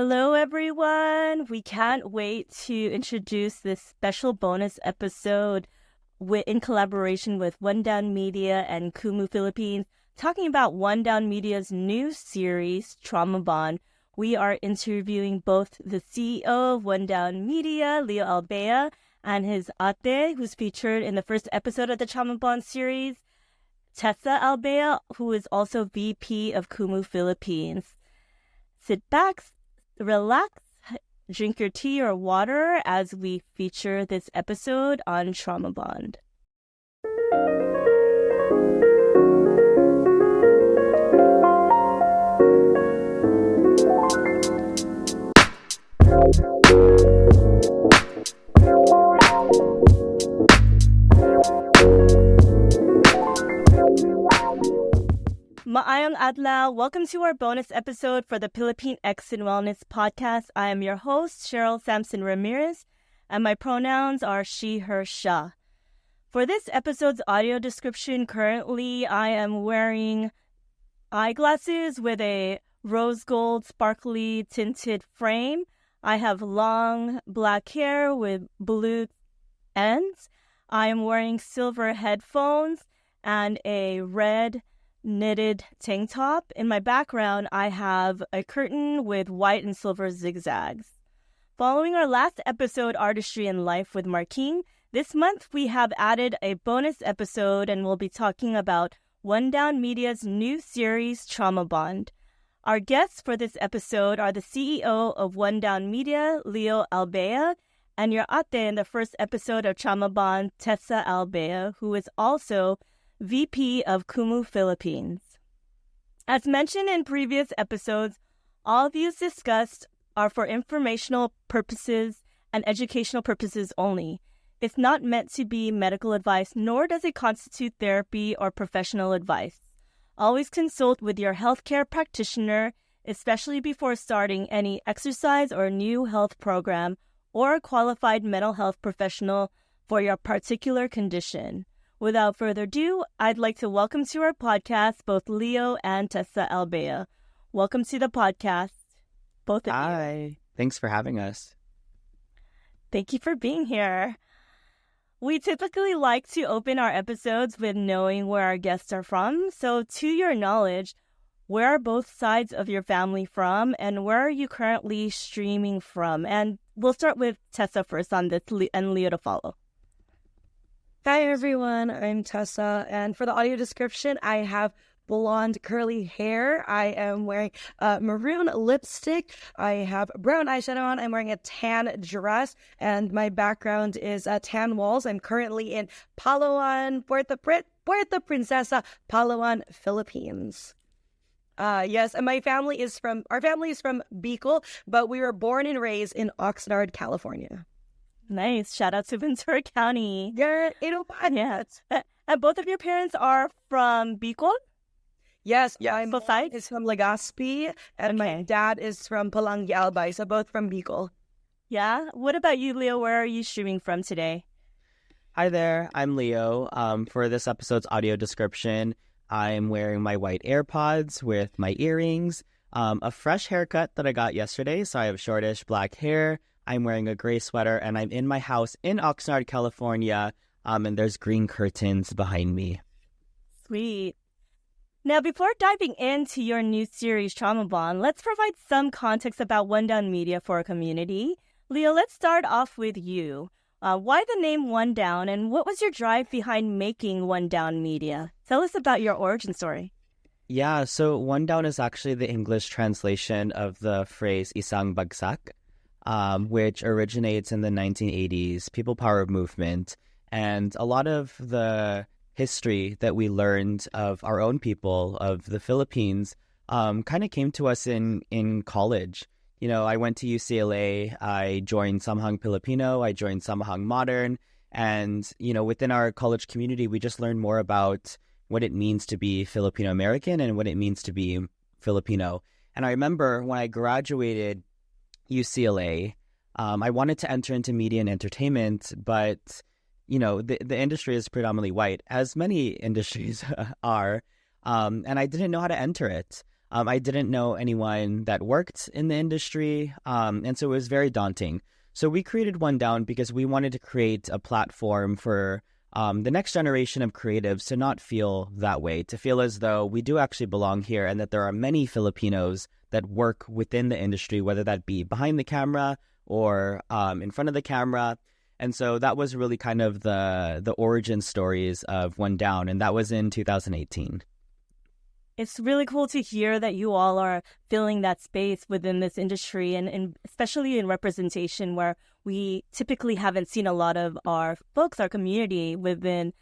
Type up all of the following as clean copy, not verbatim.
Hello, everyone. We can't wait to introduce this special bonus episode in collaboration with One Down Media and Kumu Philippines, talking about One Down Media's new series, Trauma Bond. We are interviewing both the CEO of One Down Media, Leo Albea, and his ate, who's featured in the first episode of the Trauma Bond series, Tessa Albea, who is also VP of Kumu Philippines. Sit back, relax, drink your tea or water as we feature this episode on Trauma Bond. Maayong adlaw. Welcome to our bonus episode for the Pilipinx and Wellness podcast. I am your host, Cheryl Sampson Ramirez, and my pronouns are she, her, sha. For this episode's audio description, currently I am wearing eyeglasses with a rose gold sparkly tinted frame. I have long black hair with blue ends. I am wearing silver headphones and a red knitted tank top. In my background, I have a curtain with white and silver zigzags. Following our last episode, Artistry and Life with Marking, this month we have added a bonus episode and we'll be talking about One Down Media's new series, Trauma Bond. Our guests for this episode are the CEO of One Down Media, Leo Albea, and your ate in the first episode of Trauma Bond, Tessa Albea, who is also VP of Kumu Philippines. As mentioned in previous episodes, all views discussed are for informational purposes and educational purposes only. It's not meant to be medical advice, nor does it constitute therapy or professional advice. Always consult with your healthcare practitioner, especially before starting any exercise or new health program or a qualified mental health professional for your particular condition. Without further ado, I'd like to welcome to our podcast both Leo and Tessa Albea. Welcome to the podcast, both of you. Hi. Thanks for having us. Thank you for being here. We typically like to open our episodes with knowing where our guests are from. So to your knowledge, where are both sides of your family from and where are you currently streaming from? And we'll start with Tessa first on this and Leo to follow. Hi everyone, I'm Tessa, and for the audio description, I have blonde curly hair. I am wearing maroon lipstick. I have brown eyeshadow on. I'm wearing a tan dress, and my background is tan walls. I'm currently in Palawan, Puerto Princesa, Palawan, Philippines. Yes, and our family is from Bicol, but we were born and raised in Oxnard, California. Nice. Shout out to Ventura County. Yeah, yes. And both of your parents are from Bicol? Yes, my mom is from Legazpi, and my dad is from Palangi Albay, so both from Bicol. Yeah? What about you, Leo? Where are you streaming from today? Hi there, I'm Leo. For this episode's audio description, I'm wearing my white AirPods with my earrings, a fresh haircut that I got yesterday, so I have shortish black hair. I'm wearing a gray sweater, and I'm in my house in Oxnard, California, and there's green curtains behind me. Sweet. Now, before diving into your new series, Trauma Bond, let's provide some context about One Down Media for our community. Leo, let's start off with you. Why the name One Down, and what was your drive behind making One Down Media? Tell us about your origin story. Yeah, so One Down is actually the English translation of the phrase isang bagsak, which originates in the 1980s People Power movement. And a lot of the history that we learned of our own people, of the Philippines, kind of came to us in college. You know, I went to UCLA, I joined Samahang Pilipino, I joined Samahang Modern, and, you know, within our college community, we just learned more about what it means to be Filipino American and what it means to be Filipino. And I remember when I graduated UCLA, I wanted to enter into media and entertainment, but, you know, the industry is predominantly white, as many industries are, and I didn't know how to enter it. I didn't know anyone that worked in the industry, and so it was very daunting. So we created One Down because we wanted to create a platform for the next generation of creatives to not feel that way, to feel as though we do actually belong here and that there are many Filipinos that work within the industry, whether that be behind the camera or in front of the camera. And so that was really kind of the origin stories of One Down, and that was in 2018. It's really cool to hear that you all are filling that space within this industry, and especially in representation where we typically haven't seen a lot of our folks, our community within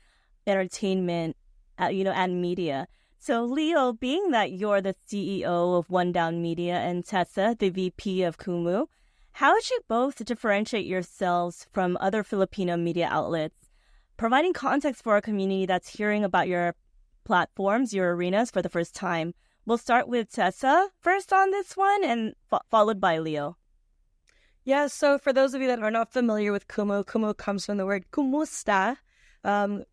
entertainment, and media. So Leo, being that you're the CEO of One Down Media and Tessa, the VP of Kumu, how would you both differentiate yourselves from other Filipino media outlets, providing context for a community that's hearing about your platforms, your arenas for the first time? We'll start with Tessa first on this one and followed by Leo. Yeah, so for those of you that are not familiar with Kumu, Kumu comes from the word kumusta.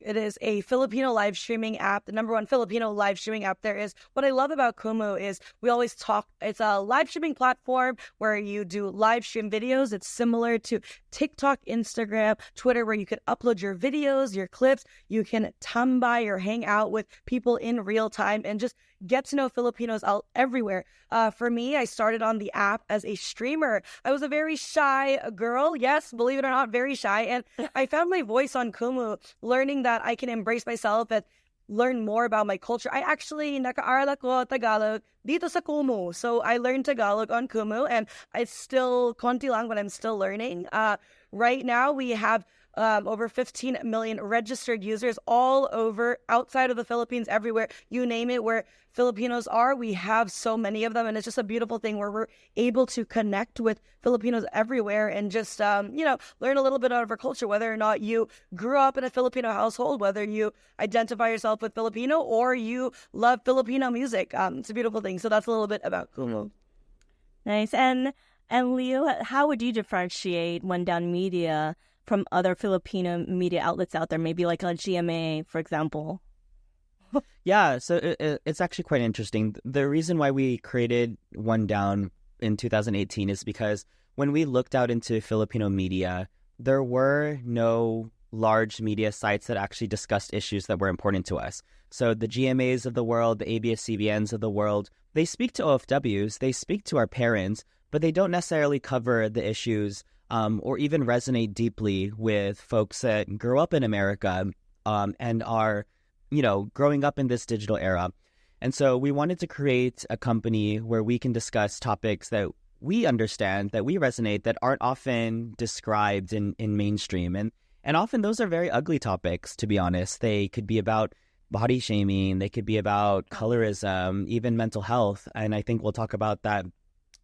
It is a Filipino live streaming app, the number one Filipino live streaming app there is. What I love about Kumu is we always talk, it's a live streaming platform where you do live stream videos. It's similar to TikTok, Instagram, Twitter, where you can upload your videos, your clips. You can tambay or hang out with people in real time and just get to know Filipinos out everywhere. For me, I started on the app as a streamer. I was a very shy girl. Yes, believe it or not, very shy. And I found my voice on Kumu, learning that I can embrace myself and learn more about my culture. I actually naka-aral ako Tagalog dito sa Kumu. So I learned Tagalog on Kumu, and it's still konti lang, but I'm still learning. Right now, we have over 15 million registered users all over, outside of the Philippines, everywhere. You name it, where Filipinos are, we have so many of them. And it's just a beautiful thing where we're able to connect with Filipinos everywhere and just, learn a little bit out of our culture, whether or not you grew up in a Filipino household, whether you identify yourself with Filipino or you love Filipino music. It's a beautiful thing. So that's a little bit about Kumu. Nice. And Leo, how would you differentiate One Down Media from other Filipino media outlets out there, maybe like a GMA, for example? Yeah, so it's actually quite interesting. The reason why we created One Down in 2018 is because when we looked out into Filipino media, there were no large media sites that actually discussed issues that were important to us. So the GMAs of the world, the ABS-CBNs of the world, they speak to OFWs, they speak to our parents, but they don't necessarily cover the issues or even resonate deeply with folks that grew up in America and are, growing up in this digital era. And so we wanted to create a company where we can discuss topics that we understand, that we resonate, that aren't often described in mainstream. And often those are very ugly topics, to be honest. They could be about body shaming, they could be about colorism, even mental health. And I think we'll talk about that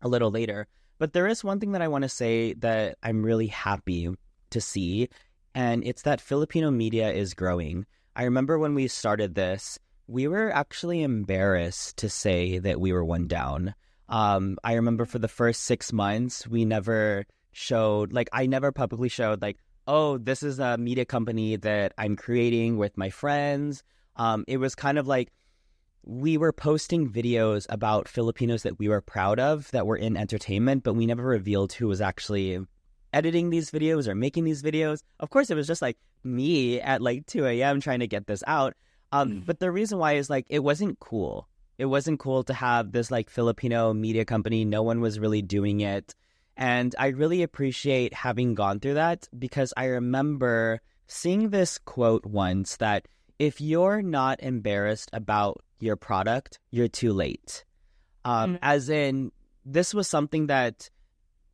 a little later. But there is one thing that I want to say that I'm really happy to see, and it's that Filipino media is growing. I remember when we started this, we were actually embarrassed to say that we were One Down. I remember for the first 6 months, we never showed, I never publicly showed, oh, this is a media company that I'm creating with my friends. It was kind of like we were posting videos about Filipinos that we were proud of, that were in entertainment, but we never revealed who was actually editing these videos or making these videos. Of course, it was just me at 2 a.m. trying to get this out. But the reason why is it wasn't cool. It wasn't cool to have this Filipino media company. No one was really doing it. And I really appreciate having gone through that, because I remember seeing this quote once that if you're not embarrassed about your product, you're too late. As in, this was something that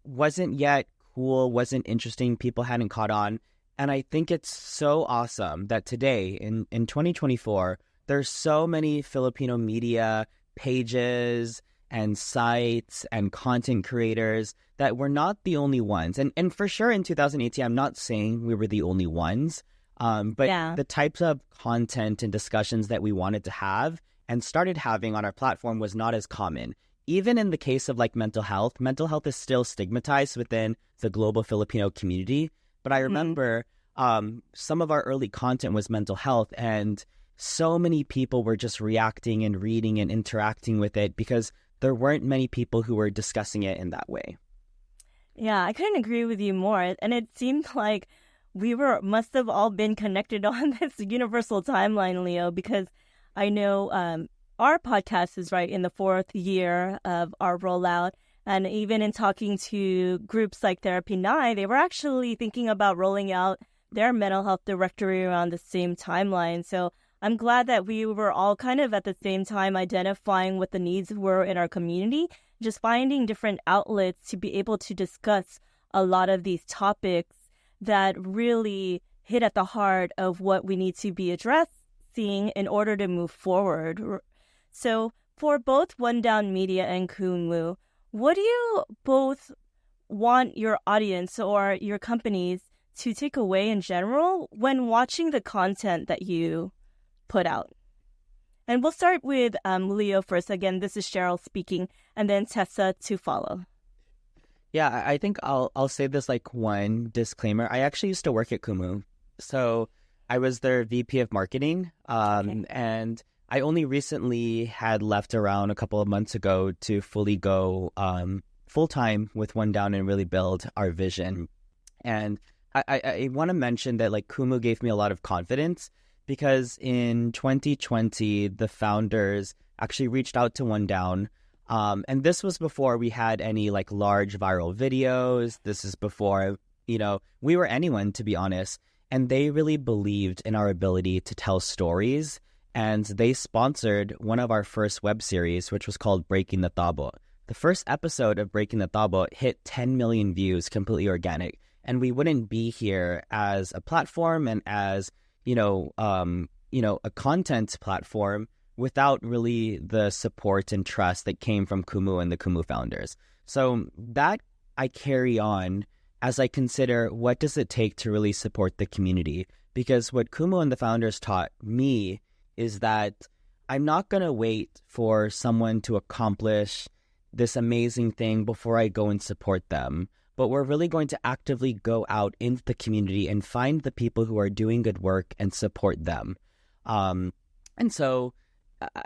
wasn't yet cool, wasn't interesting, people hadn't caught on. And I think it's so awesome that today, in 2024, there's so many Filipino media pages and sites and content creators that we're not the only ones. And for sure in 2018, I'm not saying we were the only ones, but the types of content and discussions that we wanted to have and started having on our platform was not as common. Even in the case of mental health is still stigmatized within the global Filipino community. But I remember some of our early content was mental health, and so many people were just reacting and reading and interacting with it because there weren't many people who were discussing it in that way. Yeah, I couldn't agree with you more. And it seemed like must have all been connected on this universal timeline, Leo, because I know our podcast is right in the 4th year of our rollout. And even in talking to groups like Therapy 9, they were actually thinking about rolling out their mental health directory around the same timeline. So I'm glad that we were all kind of at the same time identifying what the needs were in our community, just finding different outlets to be able to discuss a lot of these topics that really hit at the heart of what we need to be addressing in order to move forward. So for both One Down Media and Kumu, what do you both want your audience or your companies to take away in general when watching the content that you put out? And we'll start with Leo first. Again, this is Cheryl speaking, and then Tessa to follow. Yeah, I think I'll say this like one disclaimer. I actually used to work at Kumu. So I was their VP of marketing. And I only recently had left around a couple of months ago to fully go full-time with One Down and really build our vision. And I want to mention that like Kumu gave me a lot of confidence because in 2020, the founders actually reached out to One Down. And this was before we had any like large viral videos. This is before, we were anyone, to be honest. And they really believed in our ability to tell stories. And they sponsored one of our first web series, which was called Breaking the Tabo. The first episode of Breaking the Tabo hit 10 million views, completely organic. And we wouldn't be here as a platform and as, a content platform without really the support and trust that came from Kumu and the Kumu founders. So that I carry on as I consider what does it take to really support the community. Because what Kumu and the founders taught me is that I'm not going to wait for someone to accomplish this amazing thing before I go and support them. But we're really going to actively go out into the community and find the people who are doing good work and support them. And so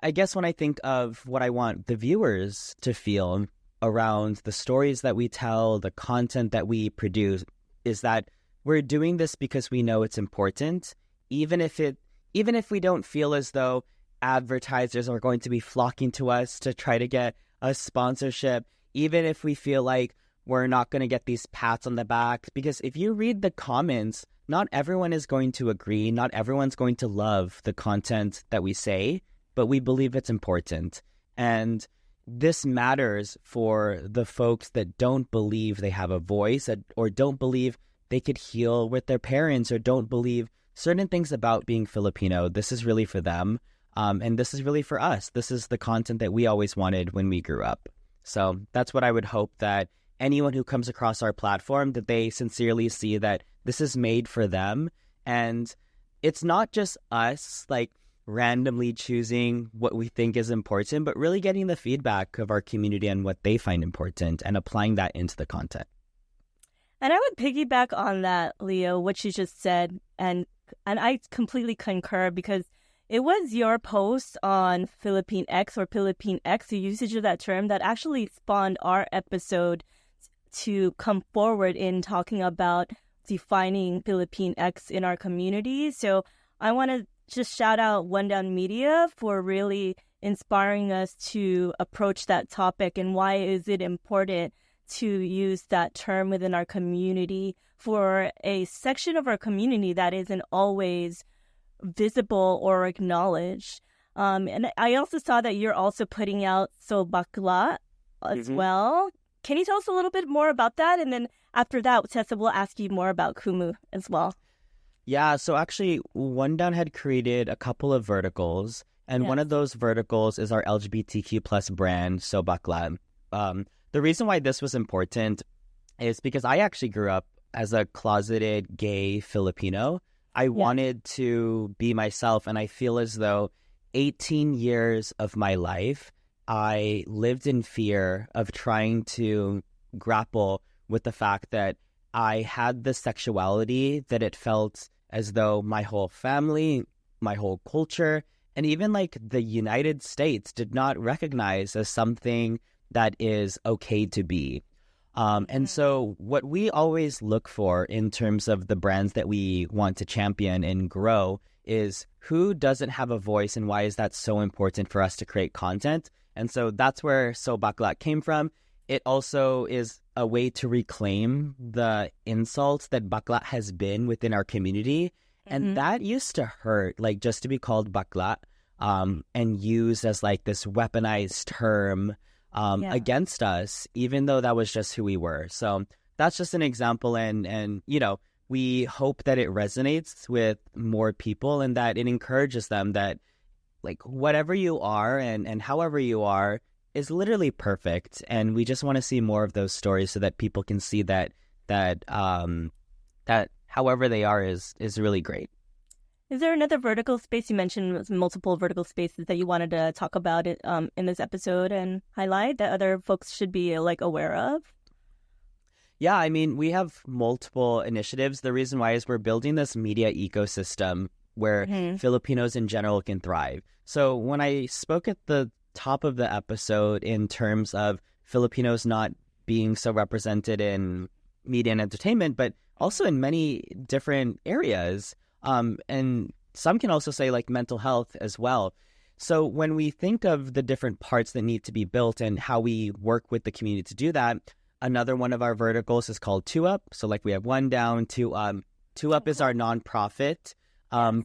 I guess when I think of what I want the viewers to feel around the stories that we tell, the content that we produce, is that we're doing this because we know it's important, even if we don't feel as though advertisers are going to be flocking to us to try to get a sponsorship, even if we feel like we're not going to get these pats on the back. Because if you read the comments, not everyone is going to agree. Not everyone's going to love the content that we say, but we believe it's important. And this matters for the folks that don't believe they have a voice or don't believe they could heal with their parents or don't believe certain things about being Filipino. This is really for them. And this is really for us. This is the content that we always wanted when we grew up. So that's what I would hope that anyone who comes across our platform, that they sincerely see that this is made for them. And it's not just us like randomly choosing what we think is important, but really getting the feedback of our community and what they find important and applying that into the content. And I would piggyback on that, Leo, what you just said. And I completely concur because it was your post on Pilipinx or Pilipinx, the usage of that term, that actually spawned our episode to come forward in talking about defining Pilipinx in our community. So I want to just shout out One Down Media for really inspiring us to approach that topic and why is it important to use that term within our community for a section of our community that isn't always visible or acknowledged. And I also saw that you're also putting out BakLA as well. Can you tell us a little bit more about that? And then after that, Tessa will ask you more about Kumu as well. Yeah, so actually, One Down had created a couple of verticals, and one of those verticals is our LGBTQ plus brand, BakLA. The reason why this was important is because I actually grew up as a closeted gay Filipino. I wanted to be myself, and I feel as though 18 years of my life, I lived in fear of trying to grapple with the fact that I had this sexuality that it felt as though my whole family, my whole culture, and even like the United States did not recognize as something that is okay to be. And so what we always look for in terms of the brands that we want to champion and grow is who doesn't have a voice, and why is that so important for us to create content. And so that's where So BakLA came from. It also is a way to reclaim the insults that BakLA has been within our community. And that used to hurt, like just to be called BakLA and used as like this weaponized term against us, even though that was just who we were. So that's just an example. And you know, we hope that it resonates with more people and that it encourages them that like whatever you are and however you are is literally perfect. And we just want to see more of those stories so that people can see that however they are is really great. Is there another vertical space? You mentioned multiple vertical spaces that you wanted to talk about it in this episode and highlight that other folks should be like aware of? Yeah, I mean, we have multiple initiatives. The reason why is we're building this media ecosystem where Filipinos in general can thrive. So when I spoke at the top of the episode in terms of Filipinos not being so represented in media and entertainment, but also in many different areas, and some can also say like mental health as well. So when we think of the different parts that need to be built and how we work with the community to do that, another one of our verticals is called 2UP. So like we have one down, 2UP is our nonprofit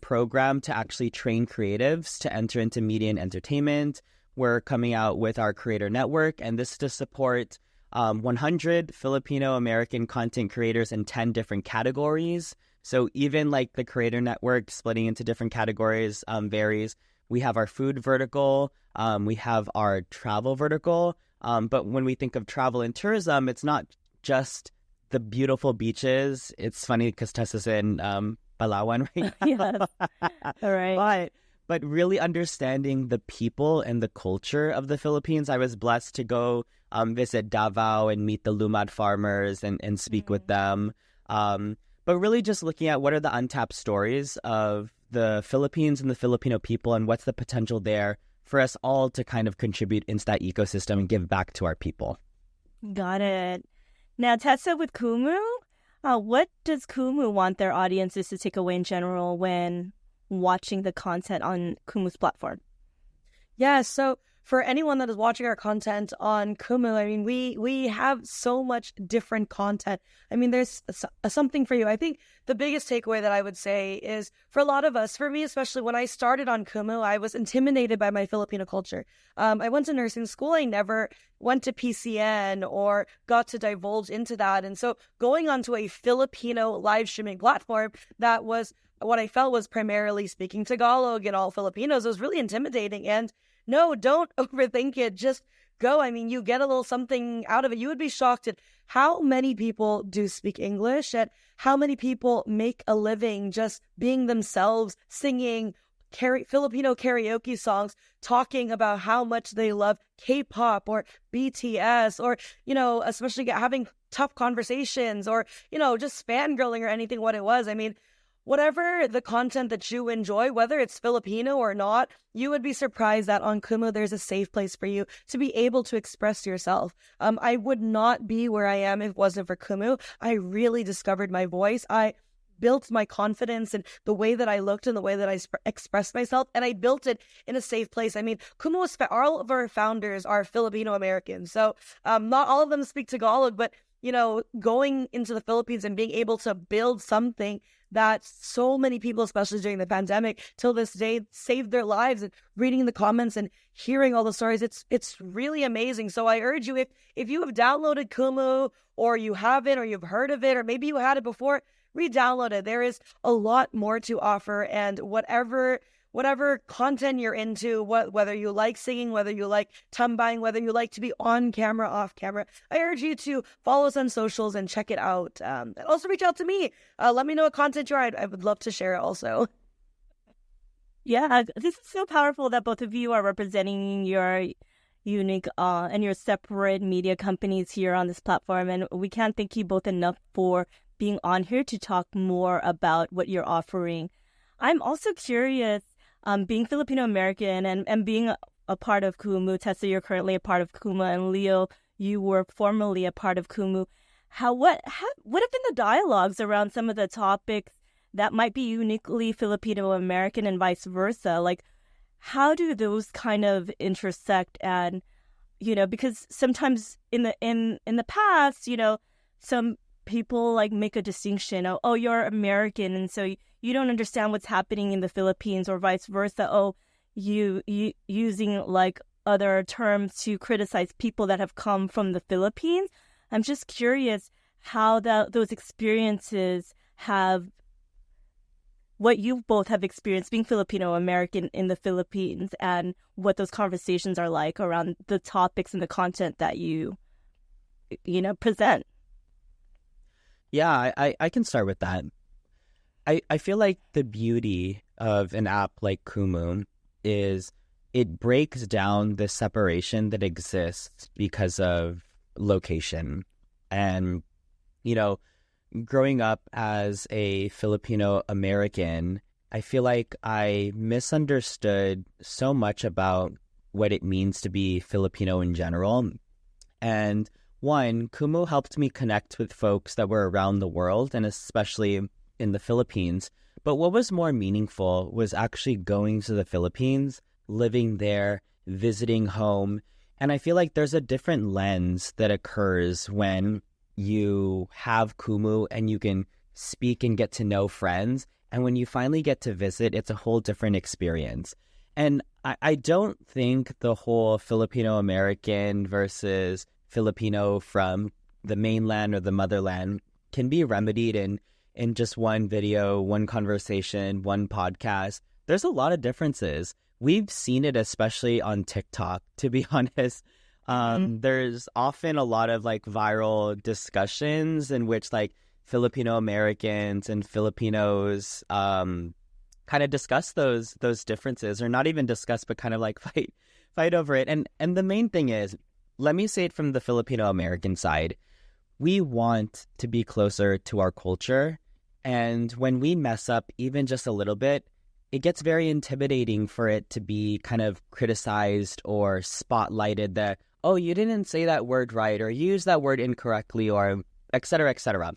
program to actually train creatives to enter into media and entertainment. We're coming out with our creator network, and this is to support 100 Filipino American content creators in 10 different categories. So even like the creator network splitting into different categories varies. We have our food vertical, we have our travel vertical. But when we think of travel and tourism, it's not just the beautiful beaches. It's funny because Tessa's in Palawan right now. Yes. All right. But really understanding the people and the culture of the Philippines. I was blessed to go visit Davao and meet the Lumad farmers and speak with them. But really just looking at what are the untapped stories of the Philippines and the Filipino people and what's the potential there for us all to kind of contribute into that ecosystem and give back to our people. Got it. Now, Tessa, with Kumu, what does Kumu want their audiences to take away in general when watching the content on Kumu's platform? Yeah, so for anyone that is watching our content on Kumu, I mean, we have so much different content. I mean, there's something for you. I think the biggest takeaway that I would say is for a lot of us, for me especially, when I started on Kumu, I was intimidated by my Filipino culture. I went to nursing school. I never went to PCN or got to divulge into that. And so going onto a Filipino live streaming platform that was what I felt was primarily speaking Tagalog and all Filipinos was really intimidating. And no, don't overthink it. Just go. I mean, you get a little something out of it. You would be shocked at how many people do speak English, at how many people make a living just being themselves, singing Filipino karaoke songs, talking about how much they love K-pop or BTS, or, you know, especially having tough conversations, or, you know, just fangirling or anything what it was. I mean, whatever the content that you enjoy, whether it's Filipino or not, you would be surprised that on Kumu, there's a safe place for you to be able to express yourself. I would not be where I am if it wasn't for Kumu. I really discovered my voice. I built my confidence in the way that I looked and the way that I expressed myself, and I built it in a safe place. I mean, Kumu, all of our founders are Filipino Americans, so not all of them speak Tagalog, but you know, going into the Philippines and being able to build something that so many people, especially during the pandemic, till this day, saved their lives, and reading the comments and hearing all the stories, it's really amazing. So I urge you, if you have downloaded Kumu, or you haven't, or you've heard of it, or maybe you had it before, re-download it. There is a lot more to offer, and whatever content you're into, whether you like singing, whether you like tambaying, whether you like to be on camera, off camera, I urge you to follow us on socials and check it out. And also reach out to me. Let me know what content you're on. I would love to share it also. Yeah, this is so powerful that both of you are representing your unique and your separate media companies here on this platform. And we can't thank you both enough for being on here to talk more about what you're offering. I'm also curious, being Filipino American and being a part of Kumu. Tessa, you're currently a part of Kumu, and Leo, you were formerly a part of Kumu. What have been the dialogues around some of the topics that might be uniquely Filipino American and vice versa? Like, how do those kind of intersect? And because sometimes in the past, some people like make a distinction. Oh, you're American, and so you don't understand what's happening in the Philippines, or vice versa. Oh, you using like other terms to criticize people that have come from the Philippines. I'm just curious how those experiences have, what you both have experienced being Filipino American in the Philippines, and what those conversations are like around the topics and the content that you present. Yeah, I can start with that. I feel like the beauty of an app like Kumu is it breaks down the separation that exists because of location. And, growing up as a Filipino American, I feel like I misunderstood so much about what it means to be Filipino in general. And one, Kumu helped me connect with folks that were around the world, and especially in the Philippines. But what was more meaningful was actually going to the Philippines, living there, visiting home. And I feel like there's a different lens that occurs when you have Kumu and you can speak and get to know friends. And when you finally get to visit, it's a whole different experience. And I don't think the whole Filipino American versus Filipino from the mainland or the motherland can be remedied in just one video, one conversation, one podcast. There's a lot of differences. We've seen it especially on TikTok, to be honest. There's often a lot of like viral discussions in which like Filipino Americans and Filipinos kind of discuss those differences, or not even discuss, but kind of like fight over it. And the main thing is, let me say it from the Filipino American side. We want to be closer to our culture. And when we mess up even just a little bit, it gets very intimidating for it to be kind of criticized or spotlighted that, oh, you didn't say that word right, or you used that word incorrectly, or et cetera, et cetera.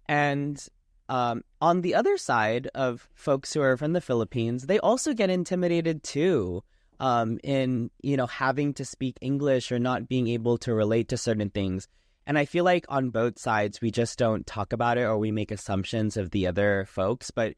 And on the other side of folks who are from the Philippines, they also get intimidated too in, having to speak English or not being able to relate to certain things. And I feel like on both sides, we just don't talk about it, or we make assumptions of the other folks. But,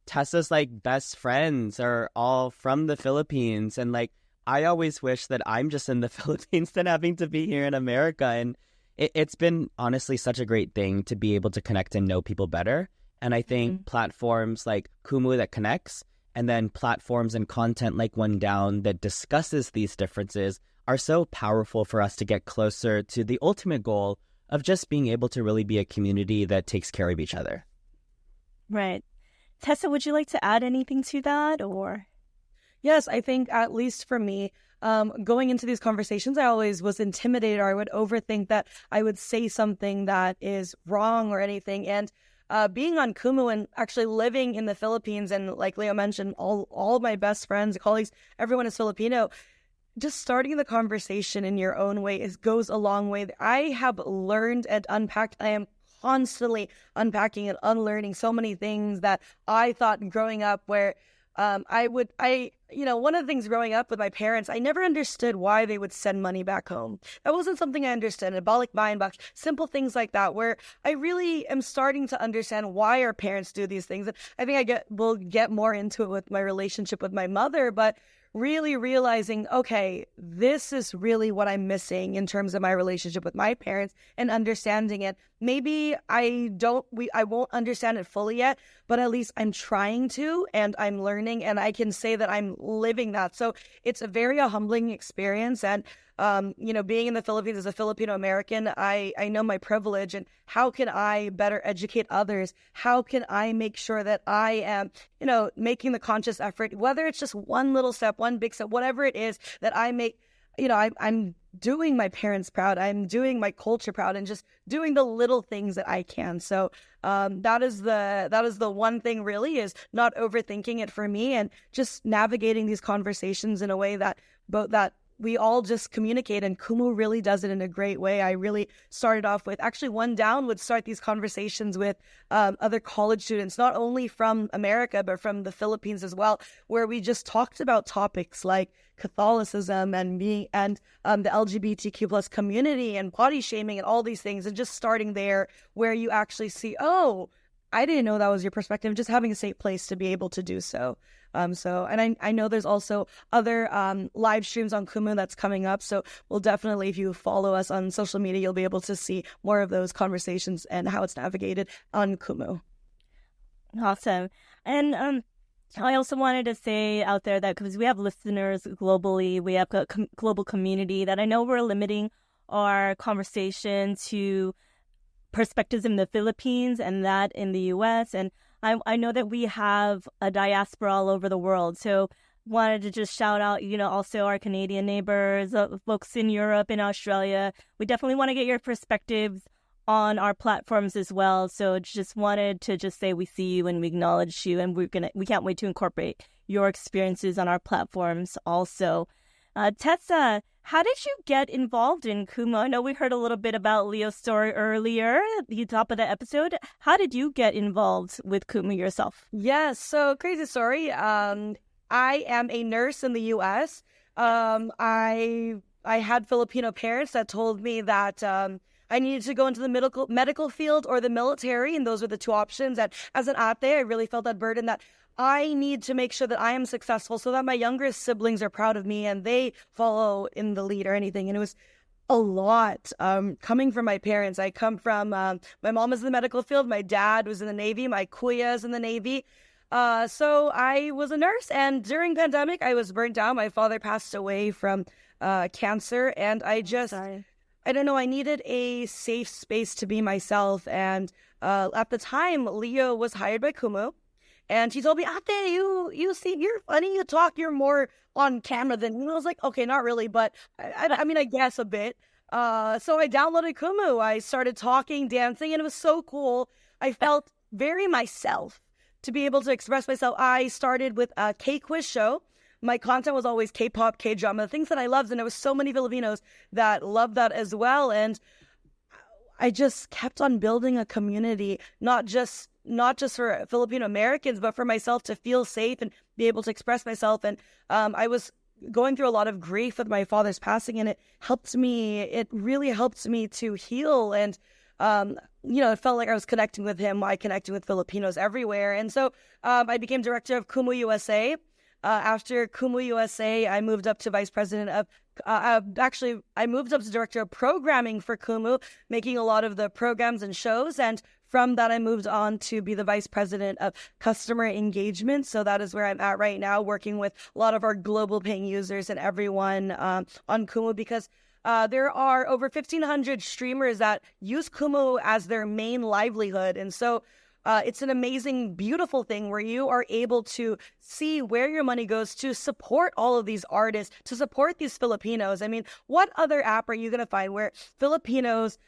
Tessa's like best friends are all from the Philippines. And like, I always wish that I'm just in the Philippines than having to be here in America. And it's been honestly such a great thing to be able to connect and know people better. And I think platforms like Kumu that connects, and then platforms and content like One Down that discusses these differences are so powerful for us to get closer to the ultimate goal of just being able to really be a community that takes care of each other. Right. Tessa, would you like to add anything to that, or? Yes, I think at least for me, going into these conversations, I always was intimidated, or I would overthink that I would say something that is wrong or anything. And being on Kumu and actually living in the Philippines, and like Leo mentioned, all my best friends, colleagues, everyone is Filipino. Just starting the conversation in your own way goes a long way. I have learned and unpacked. I am constantly unpacking and unlearning so many things that I thought growing up, where one of the things growing up with my parents, I never understood why they would send money back home. That wasn't something I understood. A balik bayan box, simple things like that, where I really am starting to understand why our parents do these things. And I think we'll get more into it with my relationship with my mother, but really realizing, okay, this is really what I'm missing in terms of my relationship with my parents, and understanding it. Maybe I won't understand it fully yet, but at least I'm trying to, and I'm learning, and I can say that I'm living that. So it's a very humbling experience. And being in the Philippines as a Filipino American, I know my privilege, and how can I better educate others? How can I make sure that I am, making the conscious effort, whether it's just one little step, one big step, whatever it is, that I make, I'm doing my parents proud. I'm doing my culture proud, and just doing the little things that I can. So that is the one thing, really, is not overthinking it for me, and just navigating these conversations in a way that we all just communicate, and Kumu really does it in a great way. I really started off with, actually, One Down would start these conversations with other college students, not only from America, but from the Philippines as well, where we just talked about topics like Catholicism and the LGBTQ plus community and body shaming and all these things, and just starting there where you actually see, oh, I didn't know that was your perspective, just having a safe place to be able to do so. And I know there's also other live streams on Kumu that's coming up. So we'll definitely, if you follow us on social media, you'll be able to see more of those conversations and how it's navigated on Kumu. Awesome. And I also wanted to say out there that because we have listeners globally, we have a global community, that I know we're limiting our conversation to perspectives in the Philippines and that in the U.S. And I know that we have a diaspora all over the world. So wanted to just shout out, also our Canadian neighbors, folks in Europe and Australia. We definitely want to get your perspectives on our platforms as well. So just wanted to just say we see you and we acknowledge you, and we can't wait to incorporate your experiences on our platforms also. Tessa, how did you get involved in Kumu? I know we heard a little bit about Leo's story earlier at the top of the episode. How did you get involved with Kumu yourself? Yes, so crazy story. I am a nurse in the U.S. I had Filipino parents that told me that I needed to go into the medical field or the military, and those were the two options. And as an ate, I really felt that burden that I need to make sure that I am successful so that my younger siblings are proud of me and they follow in the lead or anything. And it was a lot coming from my parents. I come from, my mom is in the medical field. My dad was in the Navy. My kuya is in the Navy. So I was a nurse, and during pandemic, I was burnt out. My father passed away from cancer, and I don't know, I needed a safe space to be myself. And at the time, Leo was hired by Kumu. And she told me, Ate, you see, you're funny, you talk, you're more on camera than, I was like, okay, not really, but I mean, I guess a bit. So I downloaded Kumu. I started talking, dancing, and it was so cool. I felt very myself to be able to express myself. I started with a K-quiz show. My content was always K-pop, K-drama, the things that I loved, and there was so many Filipinos that loved that as well. And I just kept on building a community, not just for Filipino Americans, but for myself to feel safe and be able to express myself. And I was going through a lot of grief with my father's passing, and it really helped me to heal. And, it felt like I was connecting with him while I connected with Filipinos everywhere. And so I became director of Kumu USA. After Kumu USA, I moved up to vice president of I moved up to director of programming for Kumu, making a lot of the programs and shows. And from that, I moved on to be the vice president of customer engagement. So that is where I'm at right now, working with a lot of our global paying users and everyone on Kumu, because there are over 1,500 streamers that use Kumu as their main livelihood. And so it's an amazing, beautiful thing where you are able to see where your money goes to support all of these artists, to support these Filipinos. I mean, what other app are you going to find where Filipinos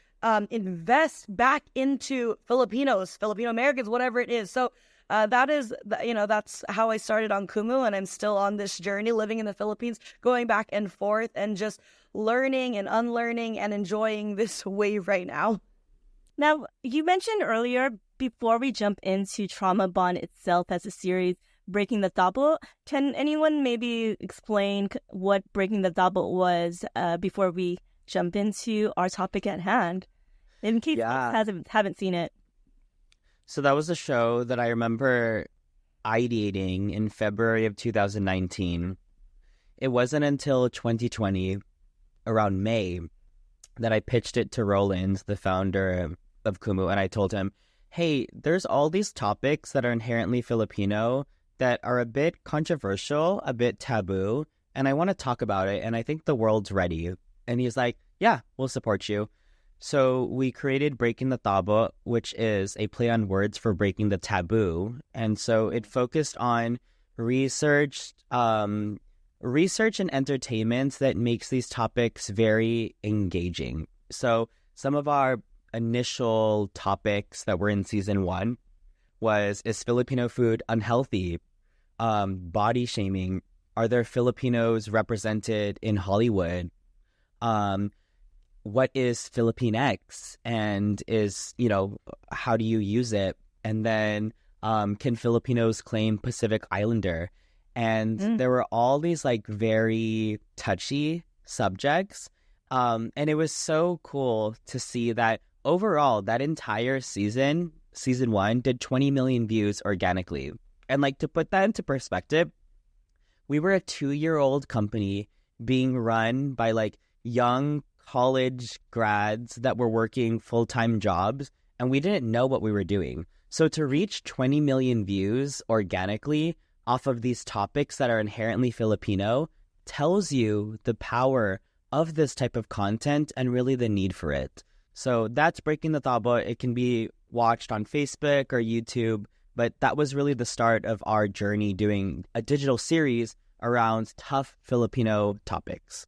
invest back into Filipinos, Filipino Americans, whatever it is? So that's how I started on Kumu, and I'm still on this journey, living in the Philippines, going back and forth and just learning and unlearning and enjoying this wave right now. Now, you mentioned earlier, before we jump into Trauma Bond itself as a series, Breaking the Tabo, can anyone maybe explain what Breaking the Tabo was before we jump into our topic at hand, in case you haven't seen it? So that was a show that I remember ideating in February of 2019. It wasn't until 2020, around May, that I pitched it to Roland, the founder of Kumu, and I told him, hey, there's all these topics that are inherently Filipino that are a bit controversial, a bit taboo, and I want to talk about it, and I think the world's ready. And he's like, yeah, we'll support you. So we created Breaking the Tabo, which is a play on words for breaking the taboo. And so it focused on researched research and entertainment that makes these topics very engaging. So some of our initial topics that were in season 1 was, is Filipino food unhealthy? Body shaming. Are there Filipinos represented in Hollywood? What is Pilipinx? And how do you use it? And then can Filipinos claim Pacific Islander? And there were all these like very touchy subjects. And it was so cool to see that overall that entire season 1 did 20 million views organically. And like, to put that into perspective, we were a 2-year-old company being run by like young college grads that were working full-time jobs, and we didn't know what we were doing. So to reach 20 million views organically off of these topics that are inherently Filipino tells you the power of this type of content and really the need for it. So that's Breaking the Tabo. It can be watched on Facebook or YouTube, but that was really the start of our journey doing a digital series around tough Filipino topics.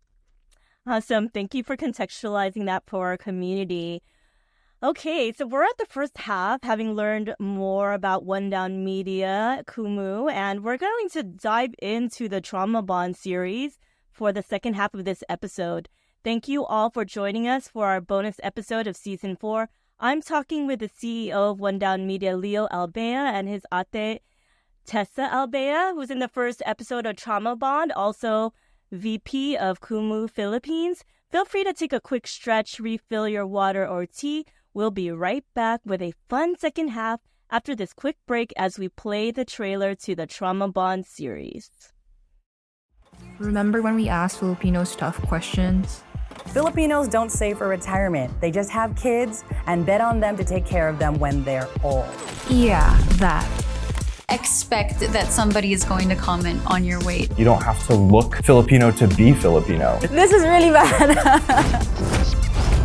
Awesome. Thank you for contextualizing that for our community. Okay, so we're at the first half, having learned more about One Down Media, Kumu, and we're going to dive into the Trauma Bond series for the second half of this episode. Thank you all for joining us for our bonus episode of Season 4. I'm talking with the CEO of One Down Media, Leo Albea, and his ate, Tessa Albea, who's in the first episode of Trauma Bond, also VP of Kumu Philippines. Feel free to take a quick stretch, refill your water or tea. We'll be right back with a fun second half after this quick break as we play the trailer to the Trauma Bond series. Remember when we asked Filipinos tough questions? Filipinos don't save for retirement. They just have kids and bet on them to take care of them when they're old. Yeah, that. Expect that somebody is going to comment on your weight. You don't have to look Filipino to be Filipino. This is really bad.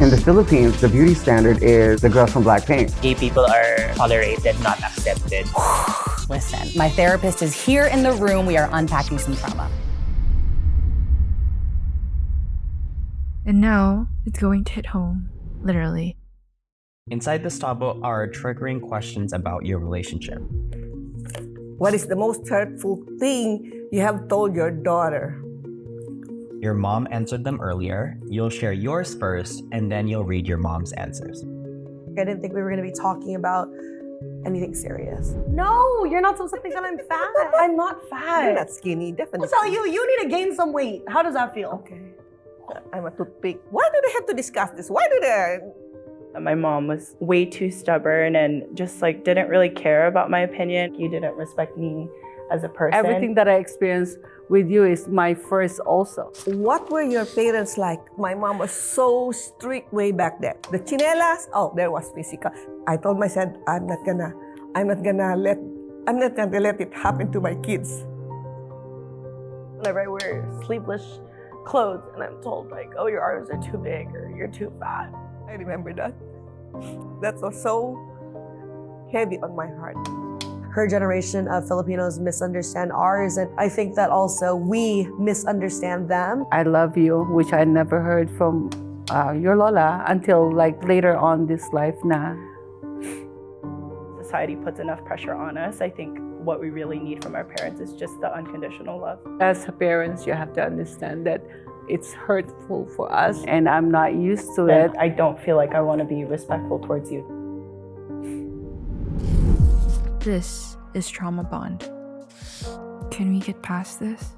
In the Philippines, the beauty standard is the girls from BakLA. Gay people are tolerated, not accepted. Listen, my therapist is here in the room. We are unpacking some trauma. And now it's going to hit home, literally. Inside this Tabo are triggering questions about your relationship. What is the most hurtful thing you have told your daughter? Your mom answered them earlier. You'll share yours first, and then you'll read your mom's answers. I didn't think we were going to be talking about anything serious. No, you're not supposed to think that I'm fat. I'm not fat. You're not skinny, definitely. I'll tell you, you need to gain some weight. How does that feel? Okay. I'm a toothpick. Why do they have to discuss this? Why do they? My mom was way too stubborn and just like didn't really care about my opinion. You didn't respect me as a person. Everything that I experienced with you is my first also. What were your parents like? My mom was so strict way back then. The chinelas, there was physical. I told myself, I'm not gonna let it happen to my kids. Whenever I wear sleeveless clothes and I'm told like, oh, your arms are too big or you're too fat. I remember that. That was so heavy on my heart. Her generation of Filipinos misunderstand ours, and I think that also we misunderstand them. I love you, which I never heard from your Lola until like later on this life na. Society puts enough pressure on us. I think what we really need from our parents is just the unconditional love. As parents, you have to understand that it's hurtful for us, and I'm not used to it. I don't feel like I want to be respectful towards you. This is Trauma Bond. Can we get past this?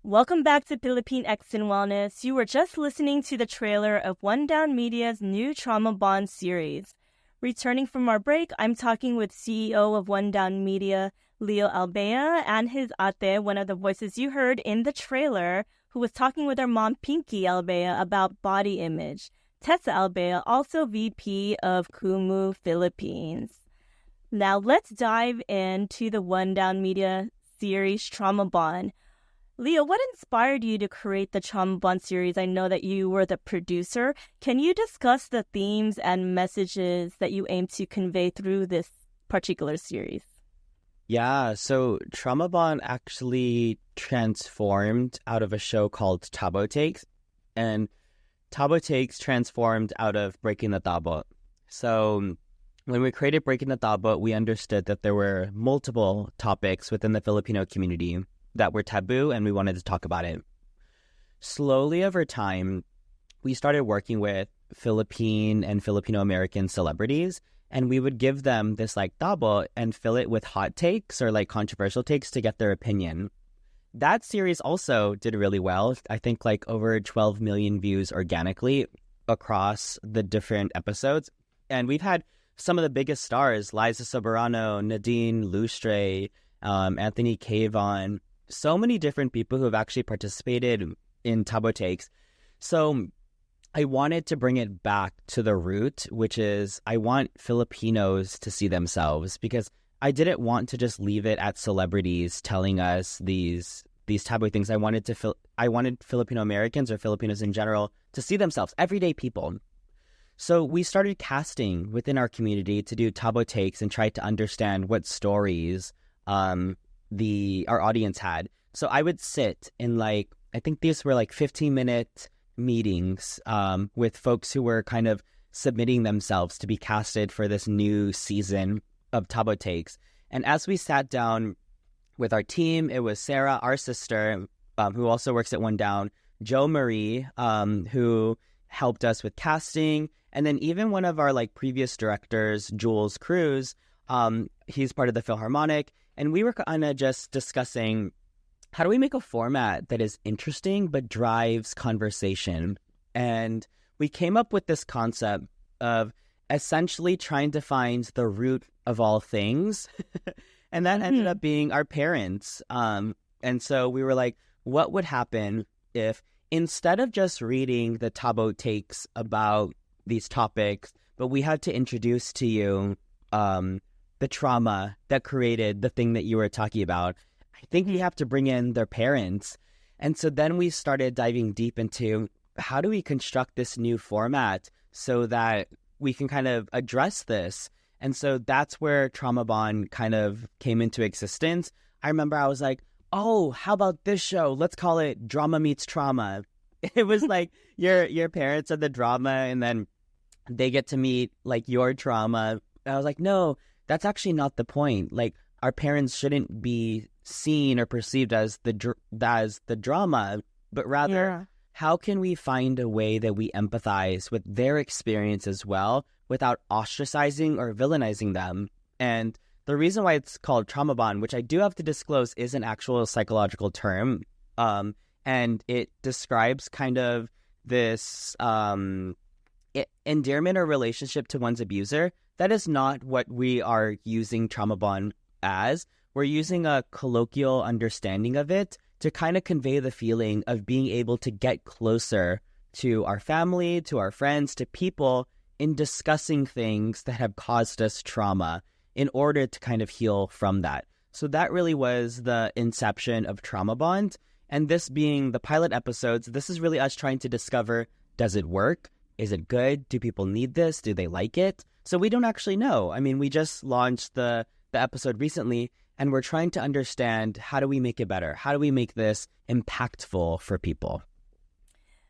Welcome back to Pilipinx in Wellness. You were just listening to the trailer of One Down Media's new Trauma Bond series. Returning from our break, I'm talking with CEO of One Down Media, Leo Albea, and his ate, one of the voices you heard in the trailer, who was talking with her mom, Pinky Albea, about body image. Tessa Albea, also VP of Kumu Philippines. Now let's dive into the One Down Media series Trauma Bond. Leo, what inspired you to create the Trauma Bond series? I know that you were the producer. Can you discuss the themes and messages that you aim to convey through this particular series? Yeah, so Trauma Bond actually transformed out of a show called Tabo Takes, and Tabo Takes transformed out of Breaking the Tabo. So when we created Breaking the Tabo, we understood that there were multiple topics within the Filipino community that were taboo, and we wanted to talk about it. Slowly over time, we started working with Philippine and Filipino-American celebrities, and we would give them this like tabo and fill it with hot takes or like controversial takes to get their opinion. That series also did really well. I think like over 12 million views organically across the different episodes. And we've had some of the biggest stars, Liza Soberano, Nadine Lustre, Anthony Cavon, so many different people who have actually participated in Tabo Takes. So I wanted to bring it back to the root, which is I want Filipinos to see themselves, because I didn't want to just leave it at celebrities telling us these taboo things. I wanted Filipino Americans or Filipinos in general to see themselves, everyday people. So we started casting within our community to do Tabo Takes and try to understand what stories our audience had. So I would sit in I think these were 15-minute meetings with folks who were kind of submitting themselves to be casted for this new season of Tabo Takes. And as we sat down with our team, it was Sarah, our sister, who also works at One Down, Jo Marie, who helped us with casting, and then even one of our previous directors, Jules Cruz, he's part of the Philharmonic, and we were kind of just discussing how do we make a format that is interesting but drives conversation. And we came up with this concept of essentially trying to find the root of all things. And that ended up being our parents. And so we were like, what would happen if instead of just reading the Tabo Takes about these topics, but we had to introduce to you the trauma that created the thing that you were talking about? I think we have to bring in their parents. And so then we started diving deep into how do we construct this new format so that we can kind of address this. And so that's where Trauma Bond kind of came into existence. I remember I was like, oh, how about this show? Let's call it Drama Meets Trauma. It was like your parents are the drama, and then they get to meet your trauma. And I was like, no, that's actually not the point. Our parents shouldn't be seen or perceived as the drama, but rather how can we find a way that we empathize with their experience as well without ostracizing or villainizing them? And the reason why it's called Trauma Bond, which I do have to disclose is an actual psychological term, and it describes kind of this endearment or relationship to one's abuser. That is not what we are using Trauma Bond as. We're using a colloquial understanding of it to kind of convey the feeling of being able to get closer to our family, to our friends, to people in discussing things that have caused us trauma in order to kind of heal from that. So that really was the inception of Trauma Bond. And this being the pilot episodes, this is really us trying to discover, does it work? Is it good? Do people need this? Do they like it? So we don't actually know. I mean, we just launched the episode recently, and we're trying to understand, how do we make it better? How do we make this impactful for people?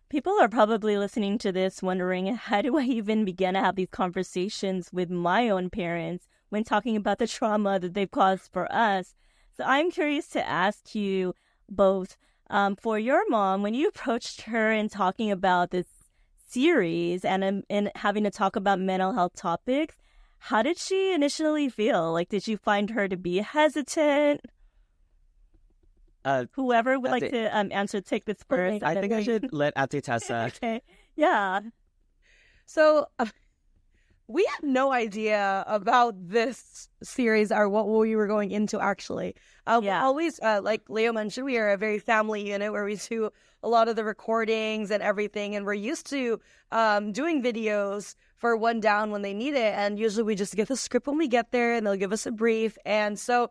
People are probably listening to this wondering, how do I even begin to have these conversations with my own parents when talking about the trauma that they've caused for us? So I'm curious to ask you both, for your mom, when you approached her in talking about this series and having to talk about mental health topics, how did she initially feel? Did you find her to be hesitant? Whoever would like to answer, take this first. I think I should let Ate Tessa. Okay. Yeah. So we had no idea about this series or what we were going into, actually. We always, like Leo mentioned, we are a very family unit where we do a lot of the recordings and everything. And we're used to doing videos for One Down when they need it. And usually we just get the script when we get there, and they'll give us a brief. And so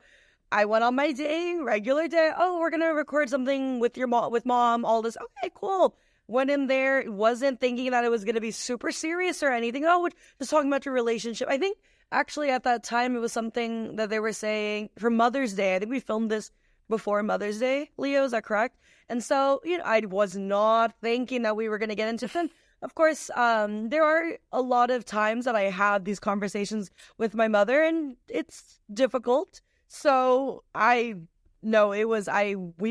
I went on my day, regular day. Oh, we're going to record something with your mom, all this. Okay, cool. Went in there, wasn't thinking that it was going to be super serious or anything. Oh, we're just talking about your relationship. I think actually at that time it was something that they were saying for Mother's Day. I think we filmed this before Mother's Day, Leo, is that correct? And so, I was not thinking that we were going to get into it. Of course, there are a lot of times that I have these conversations with my mother, and it's difficult. So we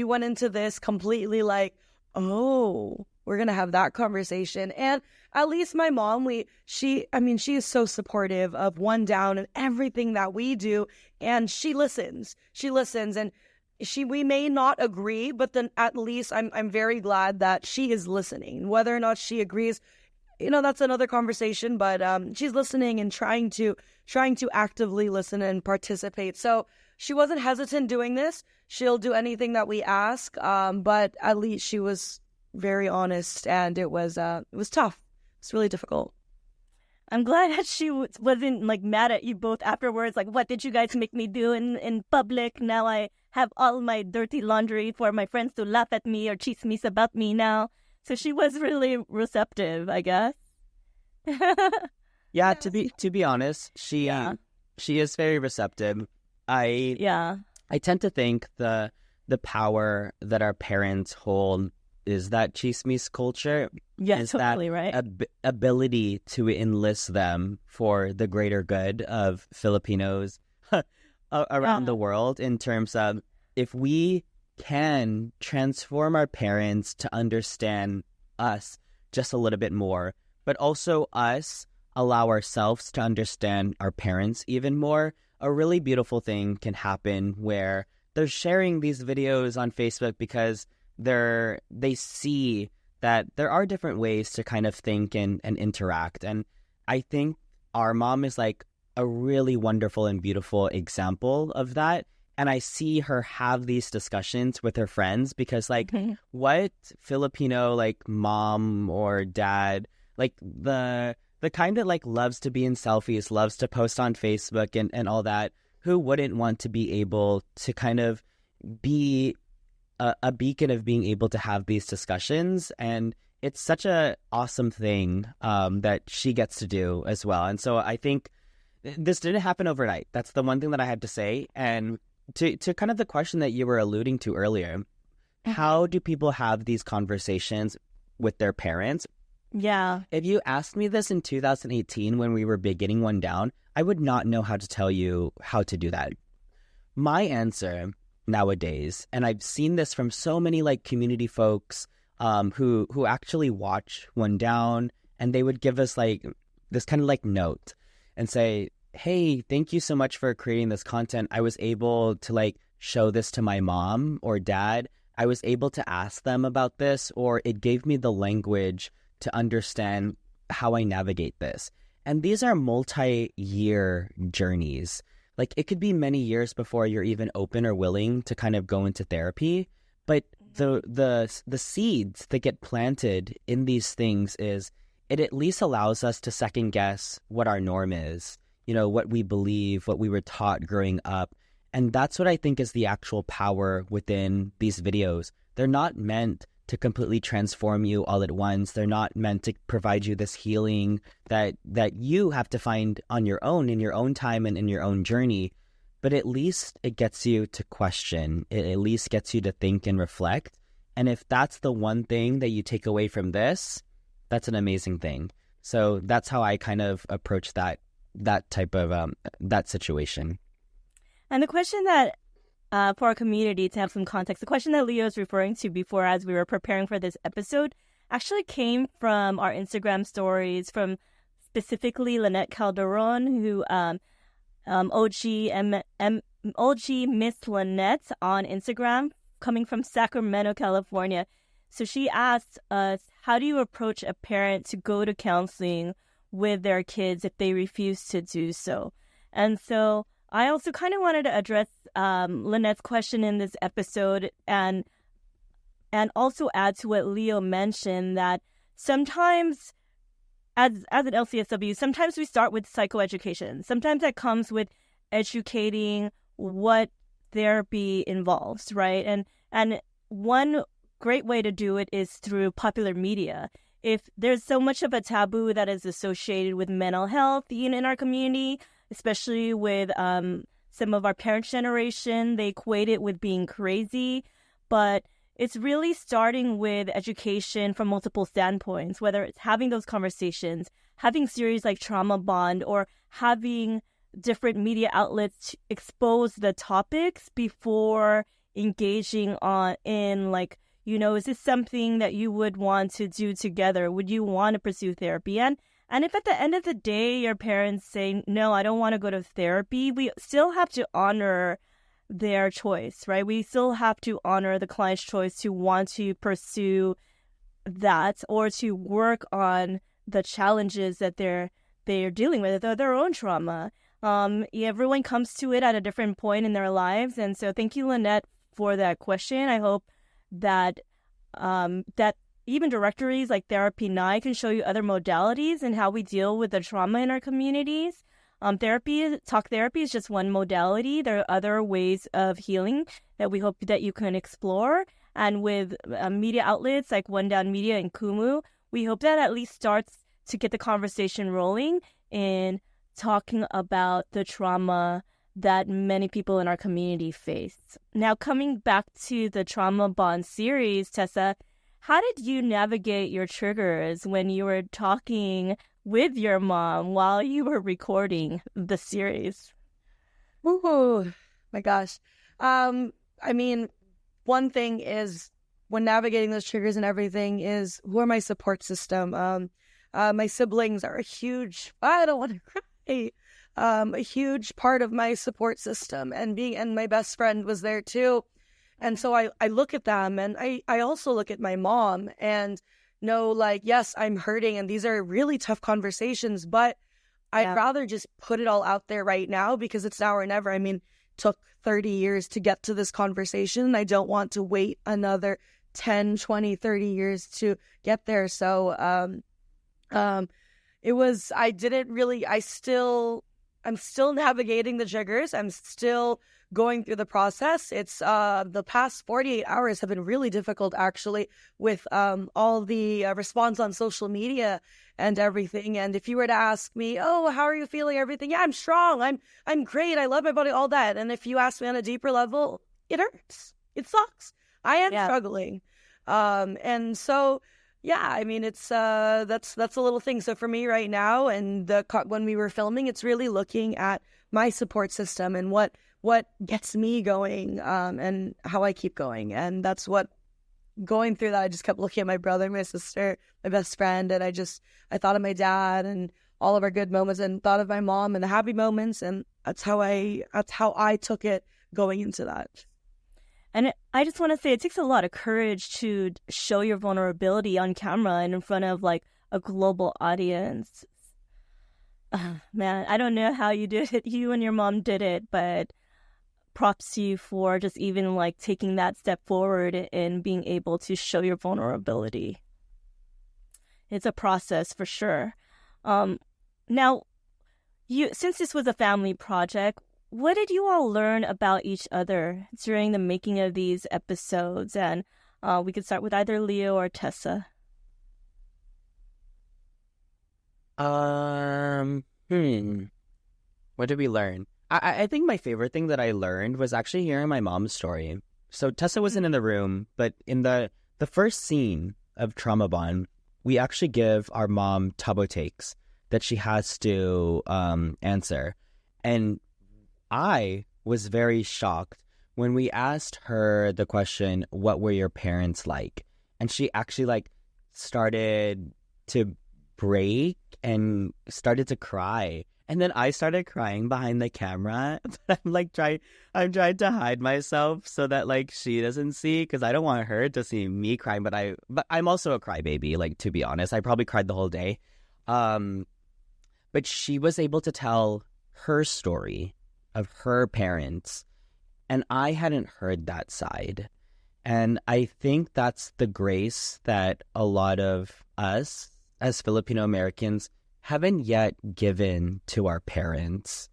went into this completely like, oh, we're going to have that conversation. And at least my mom, she is so supportive of One Down and everything that we do. And she listens, and we may not agree, but then at least I'm very glad that she is listening. Whether or not she agrees, that's another conversation, but she's listening and trying to actively listen and participate. So she wasn't hesitant doing this. She'll do anything that we ask, but at least she was very honest, and it was tough. It's really difficult. I'm glad that she wasn't like mad at you both afterwards. Like, what did you guys make me do in public? Now I have all my dirty laundry for my friends to laugh at me or chismis about me now. So she was really receptive, I guess. Yeah, to be honest, she is very receptive. I tend to think the power that our parents hold is that chismis culture. Yeah, is totally that right. Ability to enlist them for the greater good of Filipinos around the world, in terms of if we can transform our parents to understand us just a little bit more, but also us allow ourselves to understand our parents even more, a really beautiful thing can happen where they're sharing these videos on Facebook because they see that there are different ways to kind of think and interact. And I think our mom is like a really wonderful and beautiful example of that. And I see her have these discussions with her friends because like what Filipino like mom or dad, like the kind that like loves to be in selfies, loves to post on Facebook and all that, who wouldn't want to be able to kind of be a beacon of being able to have these discussions? And it's such a awesome thing that she gets to do as well. And so I think this didn't happen overnight. That's the one thing that I had to say. And to kind of the question that you were alluding to earlier, how do people have these conversations with their parents? Yeah. If you asked me this in 2018 when we were beginning One Down, I would not know how to tell you how to do that. My answer nowadays, and I've seen this from so many like community folks who actually watch One Down, and they would give us like this kind of like note and say, hey, thank you so much for creating this content. I was able to like show this to my mom or dad. I was able to ask them about this, or it gave me the language to understand how I navigate this. And these are multi-year journeys. Like it could be many years before you're even open or willing to kind of go into therapy. But the seeds that get planted in these things is it at least allows us to second guess what our norm is, what we believe, what we were taught growing up. And that's what I think is the actual power within these videos. They're not meant to completely transform you all at once. They're not meant to provide you this healing that you have to find on your own, in your own time and in your own journey. But at least it gets you to question. It at least gets you to think and reflect. And if that's the one thing that you take away from this, that's an amazing thing. So that's how I kind of approach that type of that situation. And the question that for our community, to have some context, the question that Leo was referring to before as we were preparing for this episode actually came from our Instagram stories, from specifically Lynette Calderon, who OG Miss Lynette on Instagram, coming from Sacramento, California. So she asked us, how do you approach a parent to go to counseling with their kids if they refuse to do so? And so I also kind of wanted to address Lynette's question in this episode and also add to what Leo mentioned, that sometimes as an LCSW, sometimes we start with psychoeducation. Sometimes that comes with educating what therapy involves, right? And one great way to do it is through popular media. If there's so much of a taboo that is associated with mental health in our community, especially with some of our parents' generation, they equate it with being crazy. But it's really starting with education from multiple standpoints, whether it's having those conversations, having series like Trauma Bond, or having different media outlets to expose the topics before engaging in like, is this something that you would want to do together? Would you want to pursue therapy? And if at the end of the day, your parents say, no, I don't want to go to therapy, we still have to honor their choice, right? We still have to honor the client's choice to want to pursue that or to work on the challenges that they're dealing with, their own trauma. Everyone comes to it at a different point in their lives. And so thank you, Lynette, for that question. I hope that that even directories like Therapy Now can show you other modalities and how we deal with the trauma in our communities. Talk therapy is just one modality. There are other ways of healing that we hope that you can explore. And with media outlets like One Down Media and Kumu, we hope that at least starts to get the conversation rolling in talking about the trauma that many people in our community face. Now, coming back to the Trauma Bond series, Tessa, how did you navigate your triggers when you were talking with your mom while you were recording the series? Ooh, my gosh. I mean, one thing is when navigating those triggers and everything is who are my support system. My siblings are I don't want to cry. A huge part of my support system, and my best friend was there too. And so I look at them, and I also look at my mom and know, like, yes, I'm hurting and these are really tough conversations, but I'd rather just put it all out there right now because it's now or never. I mean, it took 30 years to get to this conversation. I don't want to wait another 10, 20, 30 years to get there. So I'm still navigating the triggers. I'm still going through the process. It's the past 48 hours have been really difficult, actually, with all the response on social media and everything. And if you were to ask me, oh, how are you feeling? Everything, yeah, I'm strong. I'm great. I love my body, all that. And if you ask me on a deeper level, it hurts. It sucks. I am struggling. And so, yeah, I mean, it's that's a little thing. So for me right now, and when we were filming, it's really looking at my support system and what gets me going, and how I keep going. And that's what, going through that, I just kept looking at my brother, my sister, my best friend, and I thought of my dad and all of our good moments, and thought of my mom and the happy moments, and that's how I took it going into that. And I just want to say it takes a lot of courage to show your vulnerability on camera and in front of like a global audience. Man, I don't know how you did it. You and your mom did it, but props to you for just even like taking that step forward and being able to show your vulnerability. It's a process for sure. Now, since this was a family project, what did you all learn about each other during the making of these episodes? And we could start with either Leo or Tessa. What did we learn? I think my favorite thing that I learned was actually hearing my mom's story. So Tessa wasn't in the room, but in the first scene of Trauma Bond, we actually give our mom Tabo takes that she has to answer. And I was very shocked when we asked her the question, what were your parents like? And she actually started to break and started to cry. And then I started crying behind the camera. I'm trying to hide myself so that she doesn't see, because I don't want her to see me crying. But I'm also a crybaby, to be honest. I probably cried the whole day. But she was able to tell her story of her parents, and I hadn't heard that side. And I think that's the grace that a lot of us as Filipino Americans haven't yet given to our parents.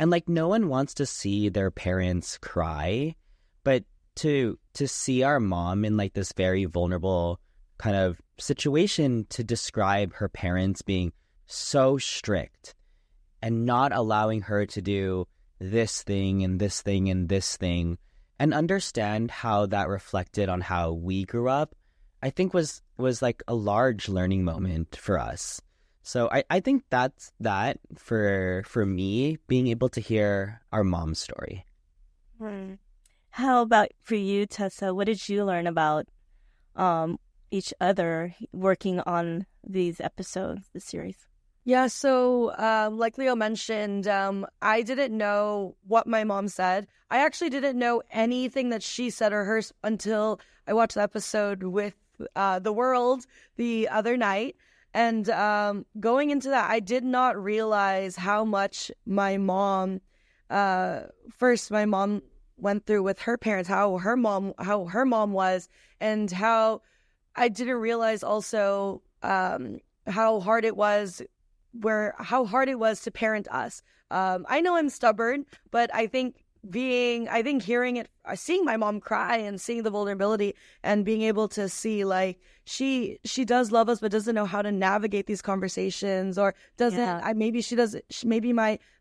And like no one wants to see their parents cry, but to see our mom in like this very vulnerable kind of situation to describe her parents being so strict and not allowing her to do this thing and this thing and this thing, and understand how that reflected on how we grew up, I think was like a large learning moment for us. So I think that's that for me, being able to hear our mom's story. How about for you, Tessa? What did you learn about each other working on these episodes, the series? Yeah, so like Leo mentioned, I didn't know what my mom said. I actually didn't know anything that she said or hers until I watched the episode with the world the other night. And going into that, I did not realize how much my mom, first my mom went through with her parents, how her mom was, and how I didn't realize also how hard it was to parent us. I know I'm stubborn, but I think hearing it, seeing my mom cry and seeing the vulnerability and being able to see like she does love us, but doesn't know how to navigate these conversations, or doesn't. Maybe she does. Maybe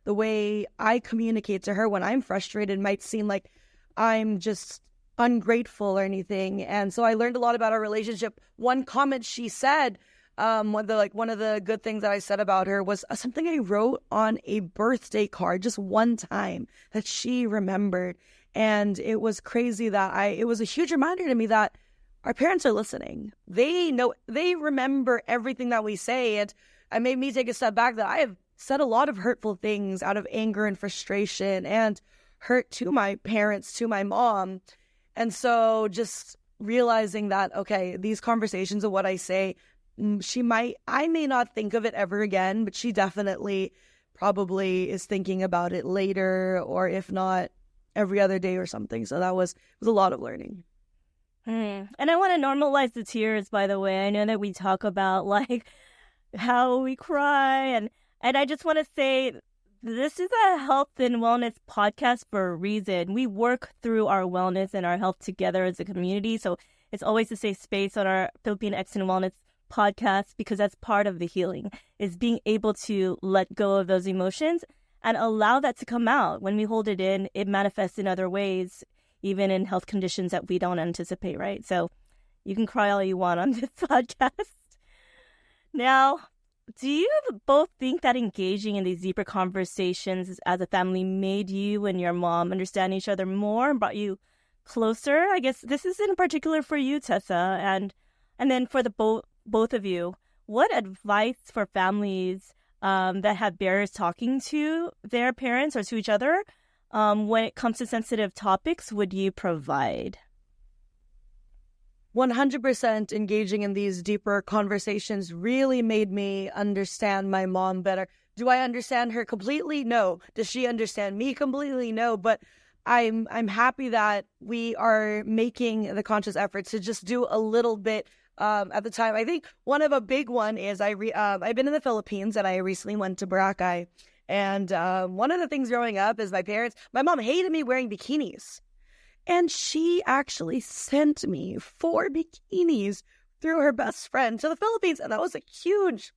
the way I communicate to her when I'm frustrated might seem like I'm just ungrateful or anything. And so I learned a lot about our relationship. One comment she said, one of the good things that I said about her was something I wrote on a birthday card just one time that she remembered. And it was crazy that it was a huge reminder to me that our parents are listening. They remember everything that we say. And it made me take a step back that I have said a lot of hurtful things out of anger and frustration and hurt to my parents, to my mom. And so just realizing that, okay, these conversations of what I say, I may not think of it ever again, but she definitely probably is thinking about it later, or if not every other day or something. So it was a lot of learning. And I want to normalize the tears, by the way. I know that we talk about like how we cry, and I just want to say this is a health and wellness podcast for a reason. We work through our wellness and our health together as a community. So it's always a safe space on our Filipinx and Wellness podcast, because that's part of the healing, is being able to let go of those emotions and allow that to come out. When we hold it in, it manifests in other ways, even in health conditions that we don't anticipate, right? So you can cry all you want on this podcast. Now, do you both think that engaging in these deeper conversations as a family made you and your mom understand each other more and brought you closer? I guess this is in particular for you, Tessa, and then for the both of you, what advice for families that have barriers talking to their parents or to each other when it comes to sensitive topics would you provide? 100% engaging in these deeper conversations really made me understand my mom better. Do I understand her completely? No. Does she understand me completely? No. But I'm happy that we are making the conscious efforts to just do a little bit at the time. I think a big one is I've been in the Philippines and I recently went to BakLA. And one of the things growing up is my mom hated me wearing bikinis. And she actually sent me 4 bikinis through her best friend to the Philippines. And that was a huge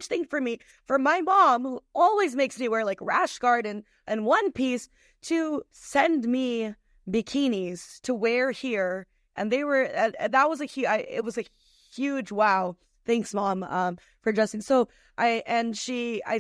thing for me, for my mom, who always makes me wear like rash guard and one piece, to send me bikinis to wear here. And they were, that was it was a huge wow. Thanks, Mom, for dressing. So I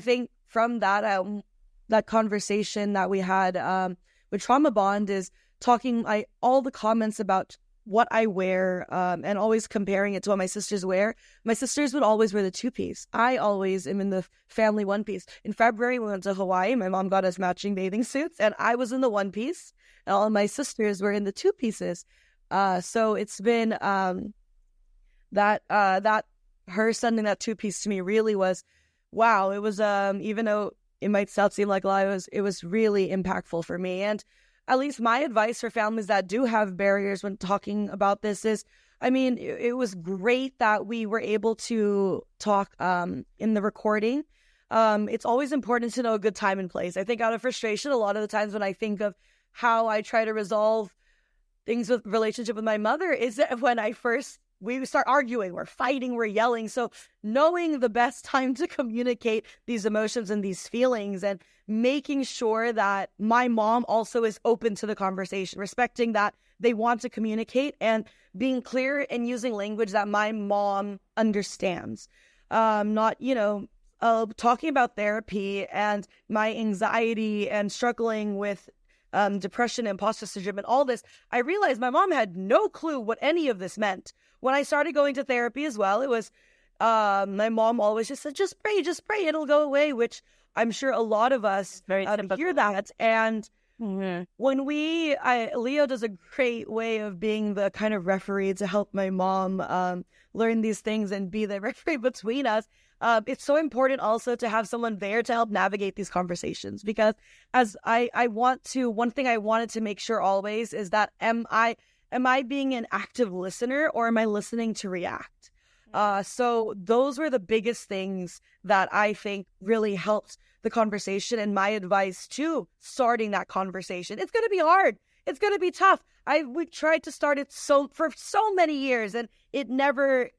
think from that conversation that we had with Trauma Bond is talking all the comments about what I wear and always comparing it to what my sisters wear. My sisters would always wear the 2-piece. I always am in the family 1-piece. In February, we went to Hawaii. My mom got us matching bathing suits, and I was in the 1-piece, and all of my sisters were in the 2-pieces. So it's been that her sending that 2-piece to me really was wow. It was even though it might seem like a lot, it was really impactful for me. And at least my advice for families that do have barriers when talking about this is, I mean, it was great that we were able to talk in the recording. it's always important to know a good time and place. I think out of frustration, a lot of the times when I think of how I try to resolve things with relationship with my mother is that when we start arguing, we're fighting, we're yelling. So knowing the best time to communicate these emotions and these feelings and making sure that my mom also is open to the conversation, respecting that they want to communicate and being clear and using language that my mom understands. Not, talking about therapy and my anxiety and struggling with depression, imposter syndrome, and all this. I realized my mom had no clue what any of this meant. When I started going to therapy as well, it was my mom always just said, just pray, it'll go away, which I'm sure a lot of us hear that. And when Leo does a great way of being the kind of referee to help my mom learn these things and be the referee between us. It's so important also to have someone there to help navigate these conversations, because one thing I wanted to make sure always is that am I being an active listener or am I listening to react? So those were the biggest things that I think really helped the conversation, and my advice to starting that conversation. It's going to be hard. It's going to be tough. We tried to start it for so many years and it never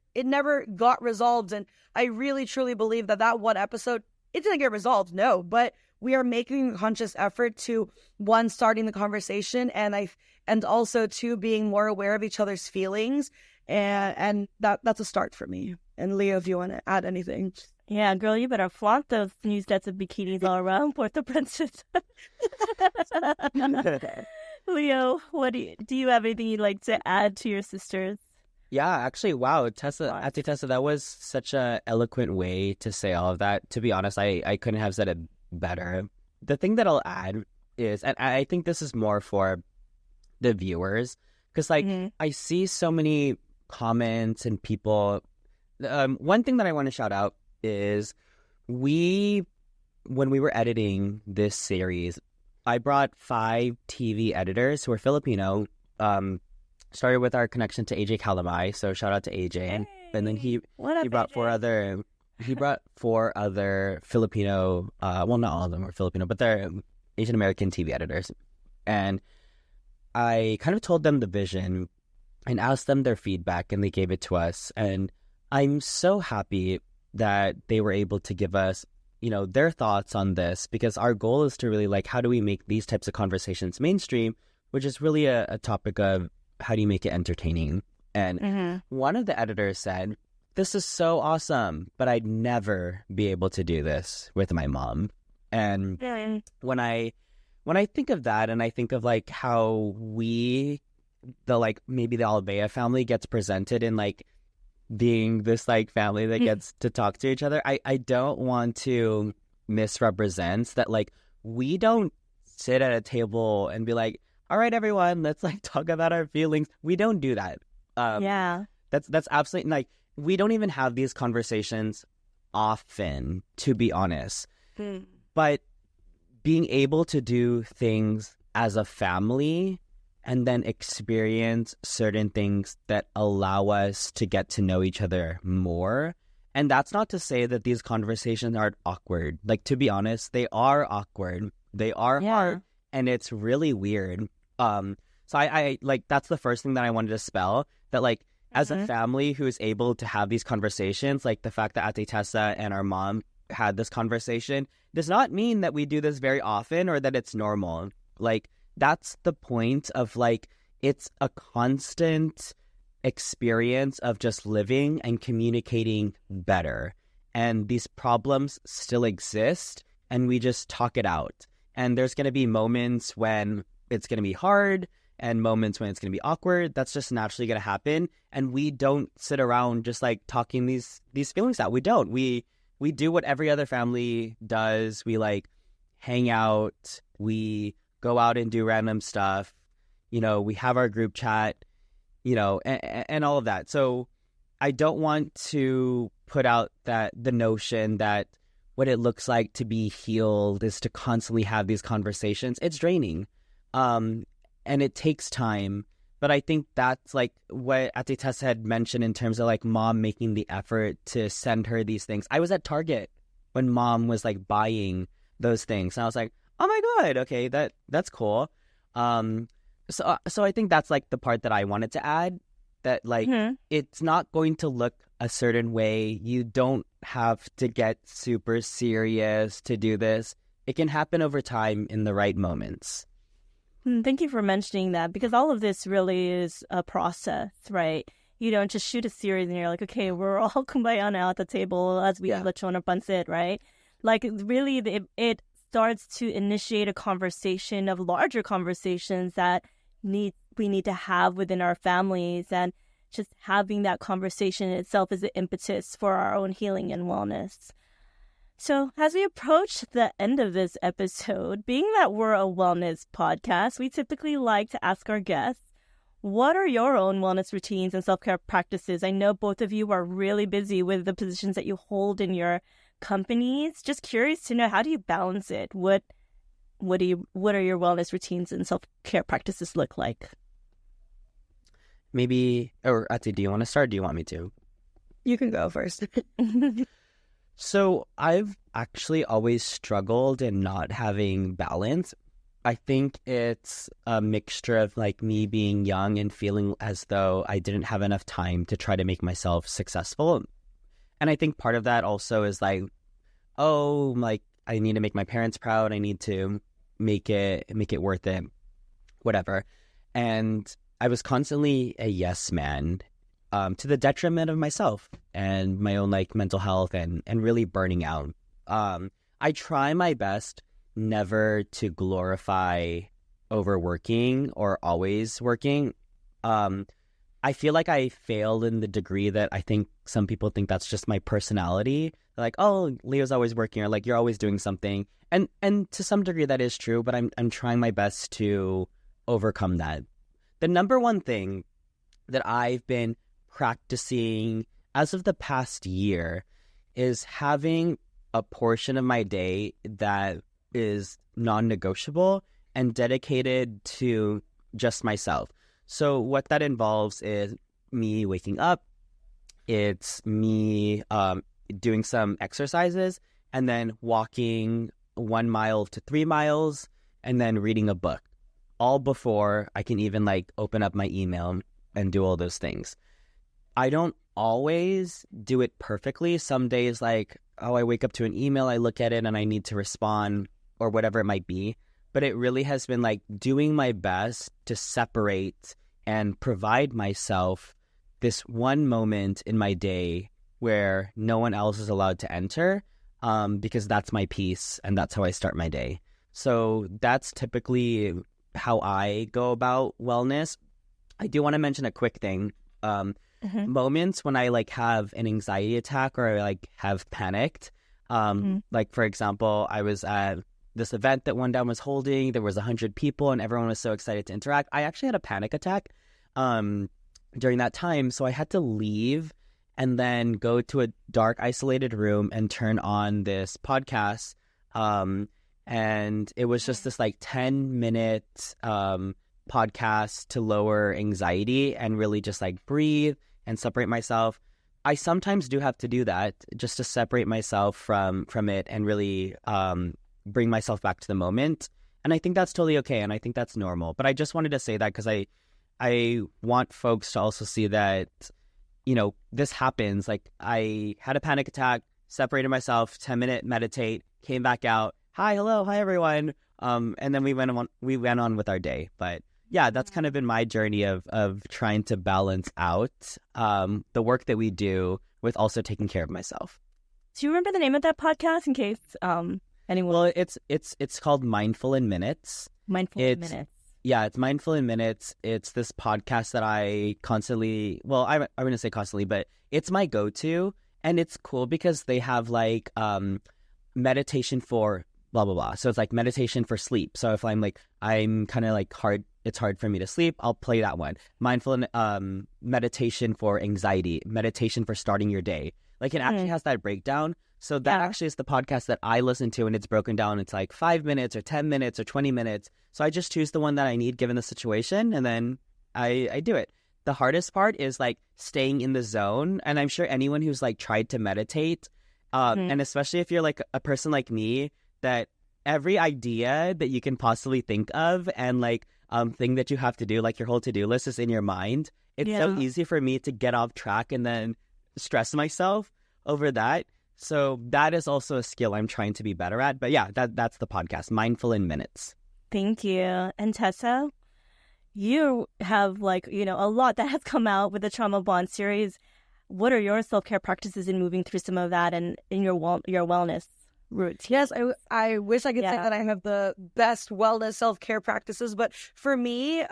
got resolved. And I really truly believe that one episode, it didn't get resolved, no, but we are making a conscious effort to, one, starting the conversation, and also two, being more aware of each other's feelings. And that's a start for me. And Leo, if you want to add anything. Yeah, girl, you better flaunt those new sets of bikinis all around Puerto Princesa. Leo, do you have anything you'd like to add to your sisters? Yeah, actually, wow, Ate Tessa, that was such a eloquent way to say all of that. To be honest, I couldn't have said it better. The thing that I'll add is, and I think this is more for the viewers, because I see so many comments and people. One thing that I want to shout out is when we were editing this series, I brought 5 TV editors who are Filipino. Started with our connection to AJ Calamai, so shout out to AJ. And then he brought AJ? He brought 4 other Filipino, well, not all of them are Filipino, but they're Asian American TV editors. And I kind of told them the vision and asked them their feedback, and they gave it to us. And I'm so happy that they were able to give us, their thoughts on this, because our goal is to really how do we make these types of conversations mainstream, which is really a topic of how do you make it entertaining. And one of the editors said, "This is so awesome, but I'd never be able to do this with my mom." And when I think of that, and I think of how maybe the Albea family gets presented in being this family that gets to talk to each other, I don't want to misrepresent that we don't sit at a table and be like, all right, everyone, let's talk about our feelings. We don't do that. That's absolutely we don't even have these conversations often, to be honest. But being able to do things as a family and then experience certain things that allow us to get to know each other more. And that's not to say that these conversations aren't awkward. To be honest, they are awkward. They are hard, and it's really weird. So I that's the first thing that I wanted to spell, that as a family who is able to have these conversations, the fact that Ate Tessa and our mom had this conversation does not mean that we do this very often or that it's normal. That's the point of it's a constant experience of just living and communicating better. And these problems still exist, and we just talk it out. And there's going to be moments when it's going to be hard and moments when it's going to be awkward. That's just naturally going to happen. And we don't sit around just talking these feelings out. We don't. We do what every other family does. We hang out. We go out and do random stuff. We have our group chat, and all of that. So I don't want to put out the notion that what it looks like to be healed is to constantly have these conversations. It's draining. And it takes time. But I think that's what Ate Tessa had mentioned in terms of mom making the effort to send her these things. I was at Target when mom was like buying those things. And I was like, oh my God, okay, that's cool. So I think that's like the part that I wanted to add, that like it's not going to look a certain way. You don't have to get super serious to do this. It can happen over time in the right moments. Thank you for mentioning that, because all of this really is a process, right? You don't just shoot a series and you're like, okay, we're all kumbaya now at the table as we lechona pancit, right? Like really it starts to initiate a conversation of larger conversations that we need to have within our families, and just having that conversation itself is the impetus for our own healing and wellness. So as we approach the end of this episode, being that we're a wellness podcast, we typically like to ask our guests, what are your own wellness routines and self-care practices? I know both of you are really busy with the positions that you hold in your companies. Just curious to know, how do you balance it? What are your wellness routines and self-care practices look like? Maybe, or Ati, do you want to start? Or do you want me to? You can go first. So I've actually always struggled in not having balance. I think it's a mixture of like me being young and feeling as though I didn't have enough time to try to make myself successful. And I think part of that also is like, oh, like I need to make my parents proud. I need to make it worth it, whatever. And I was constantly a yes man, to the detriment of myself and my own like mental health and really burning out. I try my best never to glorify overworking or always working. I feel like I failed in the degree that I think some people think that's just my personality. They're like, oh, Leo's always working, or like you're always doing something. And to some degree that is true, but I'm trying my best to overcome that. The number one thing that I've been practicing as of the past year is having a portion of my day that is non-negotiable and dedicated to just myself. So what that involves is me waking up, it's me doing some exercises, and then walking 1 mile to 3 miles, and then reading a book, all before I can even like open up my email and do all those things. I don't always do it perfectly. Some days, like, oh, I wake up to an email, I look at it and I need to respond or whatever it might be. But it really has been like doing my best to separate and provide myself this one moment in my day where no one else is allowed to enter, because that's my peace and that's how I start my day. So that's typically how I go about wellness. I do want to mention a quick thing. Moments when I like have an anxiety attack or I like have panicked. Like, for example, I was at this event that One Down was holding. There was 100 people and everyone was so excited to interact. I actually had a panic attack during that time. So I had to leave and then go to a dark, isolated room and turn on this podcast. And it was just this like 10-minute podcast to lower anxiety and really just like breathe and separate myself. I sometimes do have to do that just to separate myself from it and really bring myself back to the moment. And I think that's totally okay. And I think that's normal. But I just wanted to say that because I want folks to also see that, you know, this happens. Like, I had a panic attack, separated myself, 10-minute meditate, came back out. Hi, hello, hi, everyone. And then we went on with our day. But yeah, that's kind of been my journey of trying to balance out the work that we do with also taking care of myself. Do you remember the name of that podcast in case anyone? Well, it's called Mindful in Minutes. Mindful in Minutes. Yeah, it's Mindful in Minutes. It's this podcast that I constantly, well, I wouldn't say constantly, but it's my go-to. And it's cool because they have like meditation for blah, blah, blah. So it's like meditation for sleep. So if I'm kind of like it's hard for me to sleep, I'll play that one. Mindful meditation for anxiety, meditation for starting your day. Like, it actually has that breakdown. So that actually is the podcast that I listen to, and it's broken down. It's like 5 minutes or 10 minutes or 20 minutes. So I just choose the one that I need given the situation, and then I do it. The hardest part is like staying in the zone. And I'm sure anyone who's like tried to meditate And especially if you're like a person like me, that every idea that you can possibly think of and like thing that you have to do, like your whole to-do list is in your mind. It's so easy for me to get off track and then stress myself over that. So that is also a skill I'm trying to be better at. But yeah, that's the podcast, Mindful in Minutes. Thank you. And Tessa, you have a lot that has come out with the Trauma Bond series. What are your self-care practices in moving through some of that and in your wellness roots? Yes, I wish I could say that I have the best wellness self-care practices, but for me,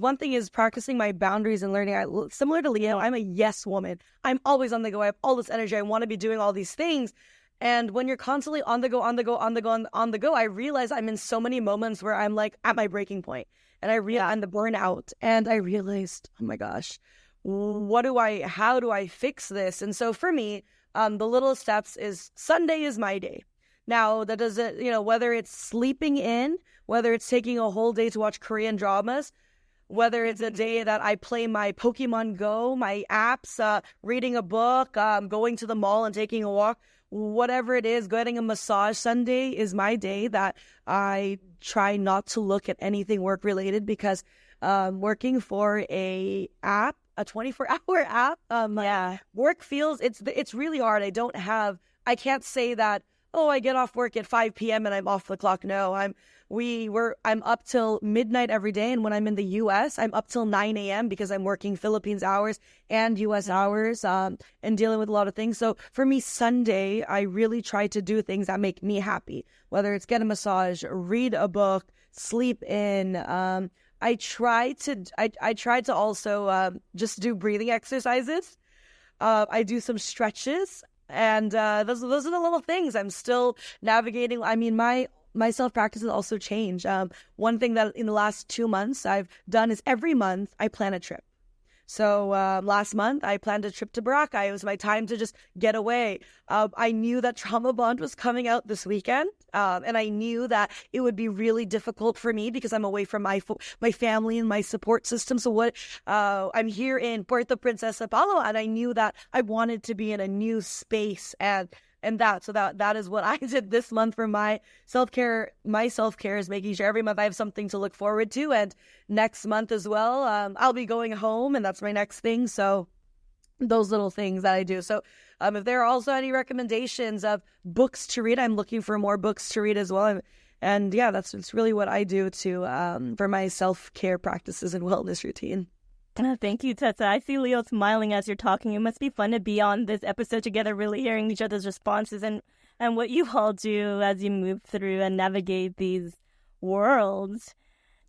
one thing is practicing my boundaries and learning. Similar to Leo, I'm a yes woman. I'm always on the go. I have all this energy. I want to be doing all these things. And when you're constantly on the go, I realize I'm in so many moments where I'm like at my breaking point. And I'm the burnout. And I realized, oh my gosh, how do I fix this? And so for me, the little steps is Sunday is my day. Now that doesn't, whether it's sleeping in, whether it's taking a whole day to watch Korean dramas, whether it's a day that I play my Pokemon Go, my apps, reading a book, going to the mall and taking a walk, whatever it is, getting a massage. Sunday is my day that I try not to look at anything work related because working for a 24-hour app, work feels it's really hard. I can't say that, I get off work at 5 p.m. and I'm off the clock. No, I'm up till midnight every day, and when I'm in the U.S., I'm up till 9 a.m. because I'm working Philippines hours and U.S. hours, and dealing with a lot of things. So for me, Sunday, I really try to do things that make me happy, whether it's get a massage, read a book, sleep in. I try to also just do breathing exercises. I do some stretches, and those are the little things. I'm still navigating. I mean, my self-practices also change. One thing that in the last 2 months I've done is every month I plan a trip. So last month I planned a trip to Boracay. It was my time to just get away. I knew that Trauma Bond was coming out this weekend, and I knew that it would be really difficult for me because I'm away from my family and my support system. So I'm here in Puerto Princesa, Palawan, and I knew that I wanted to be in a new space and that is what I did this month for my self-care. My self-care is making sure every month I have something to look forward to, and next month as well, I'll be going home, and that's my next thing. So those little things that I do. So if there are also any recommendations of books to read, I'm looking for more books to read as well. And yeah, it's really what I do for my self-care practices and wellness routine. Thank you, Tessa. I see Leo smiling as you're talking. It must be fun to be on this episode together, really hearing each other's responses and what you all do as you move through and navigate these worlds.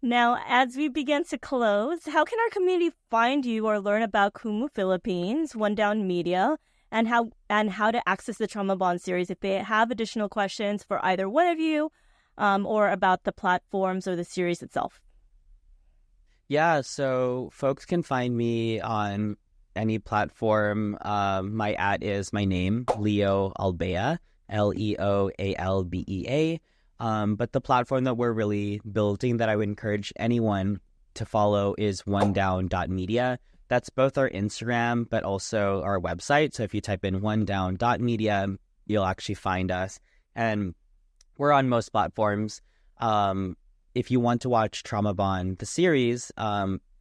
Now, as we begin to close, how can our community find you or learn about Kumu Philippines, One Down Media, and how to access the Trauma Bond series if they have additional questions for either one of you or about the platforms or the series itself? Yeah, so folks can find me on any platform. My is my name, Leo Albea, Leoalbea. But the platform that we're really building that I would encourage anyone to follow is onedown.media. That's both our Instagram, but also our website. So if you type in onedown.media, you'll actually find us. And we're on most platforms. If you want to watch Trauma Bond, the series,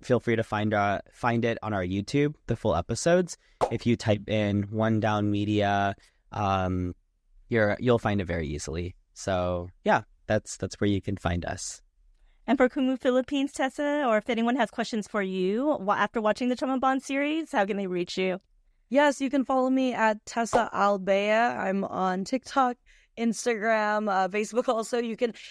feel free to find it on our YouTube, the full episodes. If you type in One Down Media, you'll find it very easily. So yeah, that's where you can find us. And for Kumu Philippines, Tessa, or if anyone has questions for you after watching the Trauma Bond series, how can they reach you? Yes, you can follow me at Tessa Albea. I'm on TikTok, Instagram, Facebook also.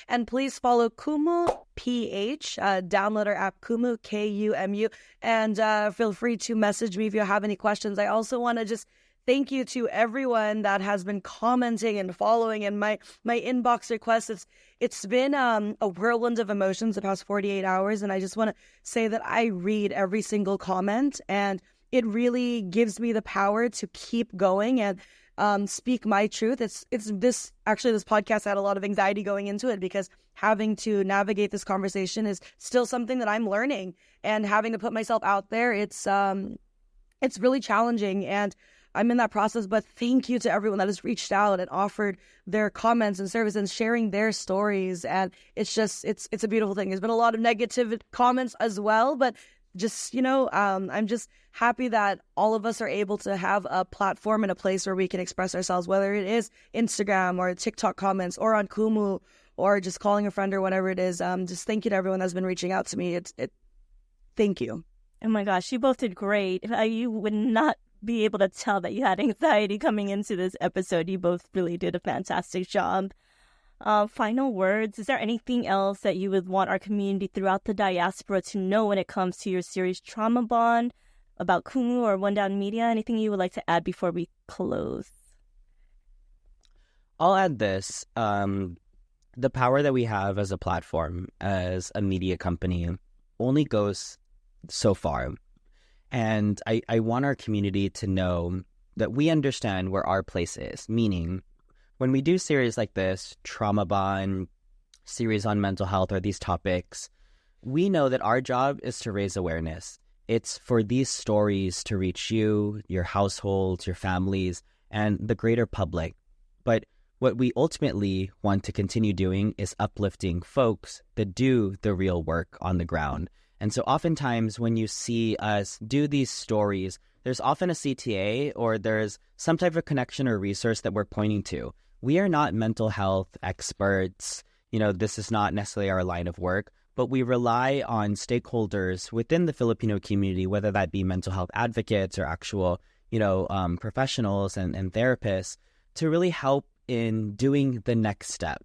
And please follow Kumu PH, download our app Kumu, Kumu, and feel free to message me if you have any questions. I also want to just thank you to everyone that has been commenting and following, and my inbox requests. It's been a whirlwind of emotions the past 48 hours, and I just want to say that I read every single comment, and it really gives me the power to keep going and speak my truth. This podcast had a lot of anxiety going into it because having to navigate this conversation is still something that I'm learning, and having to put myself out there, it's really challenging. And I'm in that process, but thank you to everyone that has reached out and offered their comments and service and sharing their stories. And it's just, it's a beautiful thing. There's been a lot of negative comments as well, but just, I'm just happy that all of us are able to have a platform and a place where we can express ourselves, whether it is Instagram or TikTok comments or on Kumu or just calling a friend or whatever it is. Just thank you to everyone that's been reaching out to me. Thank you. Oh my gosh, you both did great. You would not be able to tell that you had anxiety coming into this episode. You both really did a fantastic job. Final words. Is there anything else that you would want our community throughout the diaspora to know when it comes to your series Trauma Bond, about Kumu or One Down Media? Anything you would like to add before we close? I'll add this. The power that we have as a platform, as a media company, only goes so far. And I want our community to know that we understand where our place is, meaning when we do series like this, Trauma Bond, series on mental health, or these topics, we know that our job is to raise awareness. It's for these stories to reach you, your households, your families, and the greater public. But what we ultimately want to continue doing is uplifting folks that do the real work on the ground. And so oftentimes when you see us do these stories, there's often a CTA or there's some type of connection or resource that we're pointing to. We are not mental health experts. This is not necessarily our line of work, but we rely on stakeholders within the Filipino community, whether that be mental health advocates or actual, professionals and therapists, to really help in doing the next step.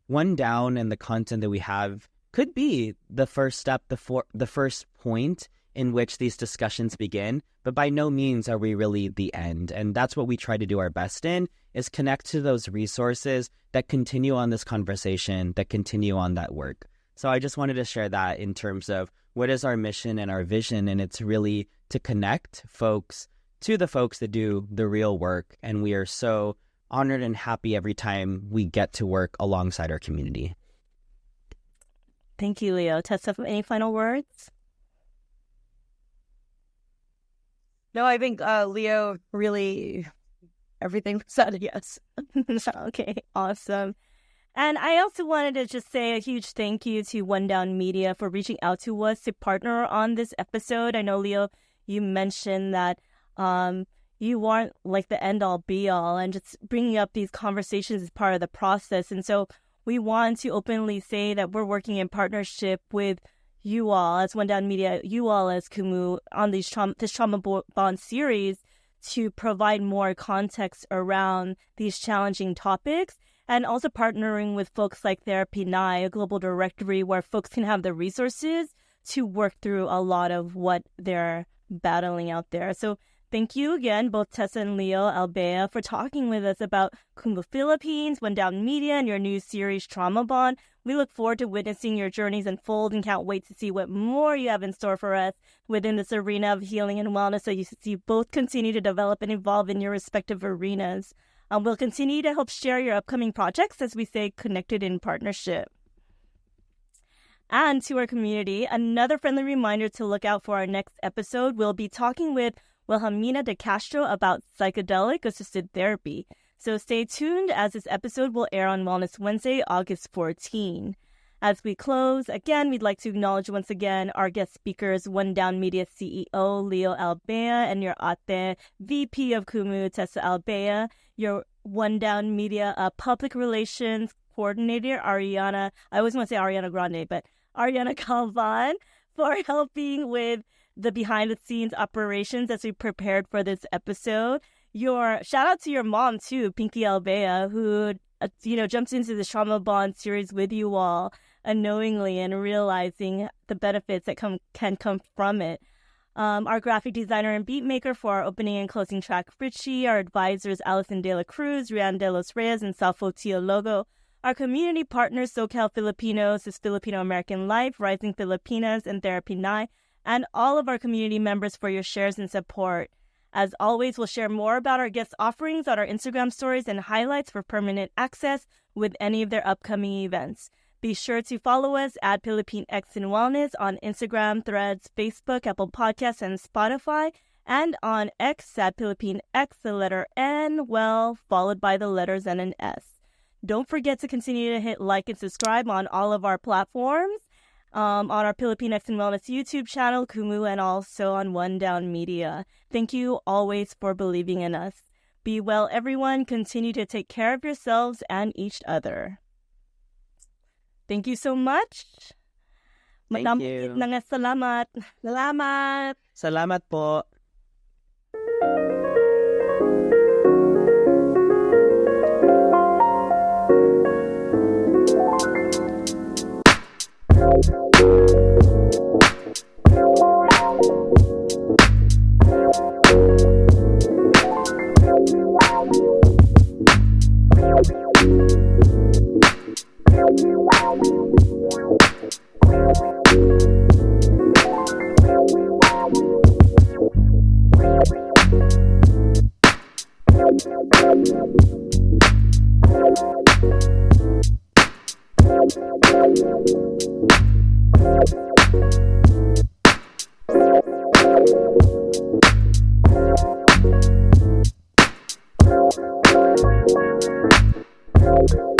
One Down and the content that we have could be the first step, the first point in which these discussions begin, but by no means are we really the end. And that's what we try to do our best in, is connect to those resources that continue on this conversation, that continue on that work. So I just wanted to share that in terms of what is our mission and our vision, and it's really to connect folks to the folks that do the real work. And we are so honored and happy every time we get to work alongside our community. Thank you, Leo. Tessa, any final words? No, I think Leo really, everything was said, yes. Okay, awesome. And I also wanted to just say a huge thank you to One Down Media for reaching out to us to partner on this episode. I know, Leo, you mentioned that you aren't like the end-all be-all, and just bringing up these conversations is part of the process. And so we want to openly say that we're working in partnership with you all as One Down Media, you all as Kumu, on this Trauma Bond series to provide more context around these challenging topics, and also partnering with folks like Pilipinx, a global directory where folks can have the resources to work through a lot of what they're battling out there. So thank you again, both Tessa and Leo Albea, for talking with us about Kumu Philippines, One Down Media, and your new series, Trauma Bond. We look forward to witnessing your journeys unfold and can't wait to see what more you have in store for us within this arena of healing and wellness, so you both continue to develop and evolve in your respective arenas. We'll continue to help share your upcoming projects, as we say, connected in partnership. And to our community, another friendly reminder to look out for our next episode. We'll be talking with Wilhelmina de Castro about psychedelic assisted therapy. So stay tuned, as this episode will air on Wellness Wednesday, August 14. As we close, again, we'd like to acknowledge once again our guest speakers, One Down Media CEO Leo Albea, and your ate, VP of Kumu, Tessa Albea, your One Down Media Public Relations Coordinator, Ariana, I always want to say Ariana Grande, but Ariana Calvan, for helping with the behind-the-scenes operations as we prepared for this episode. Your shout out to your mom too, Pinky Albea, who jumped into the Trauma Bond series with you all unknowingly and realizing the benefits that can come from it. Our graphic designer and beat maker for our opening and closing track, Richie. Our advisors, Alison De La Cruz, Rian De Los Reyes, and Salfo Tio Logo. Our community partners, SoCal Filipinos, is Filipino American Life, Rising Filipinas, and Pilipinx, and all of our community members for your shares and support. As always, we'll share more about our guest offerings on our Instagram stories and highlights for permanent access with any of their upcoming events. Be sure to follow us at Pilipinx in Wellness on Instagram, Threads, Facebook, Apple Podcasts, and Spotify. and on X at Pilipinx, the letter N, well, followed by the letters N and S. Don't forget to continue to hit like and subscribe on all of our platforms, on our Pilipinx and Wellness YouTube channel, Kumu, and also on One Down Media. Thank you always for believing in us. Be well, everyone. Continue to take care of yourselves and each other. Thank you so much. Thank you. Salamat. Salamat. Salamat po. Thank you.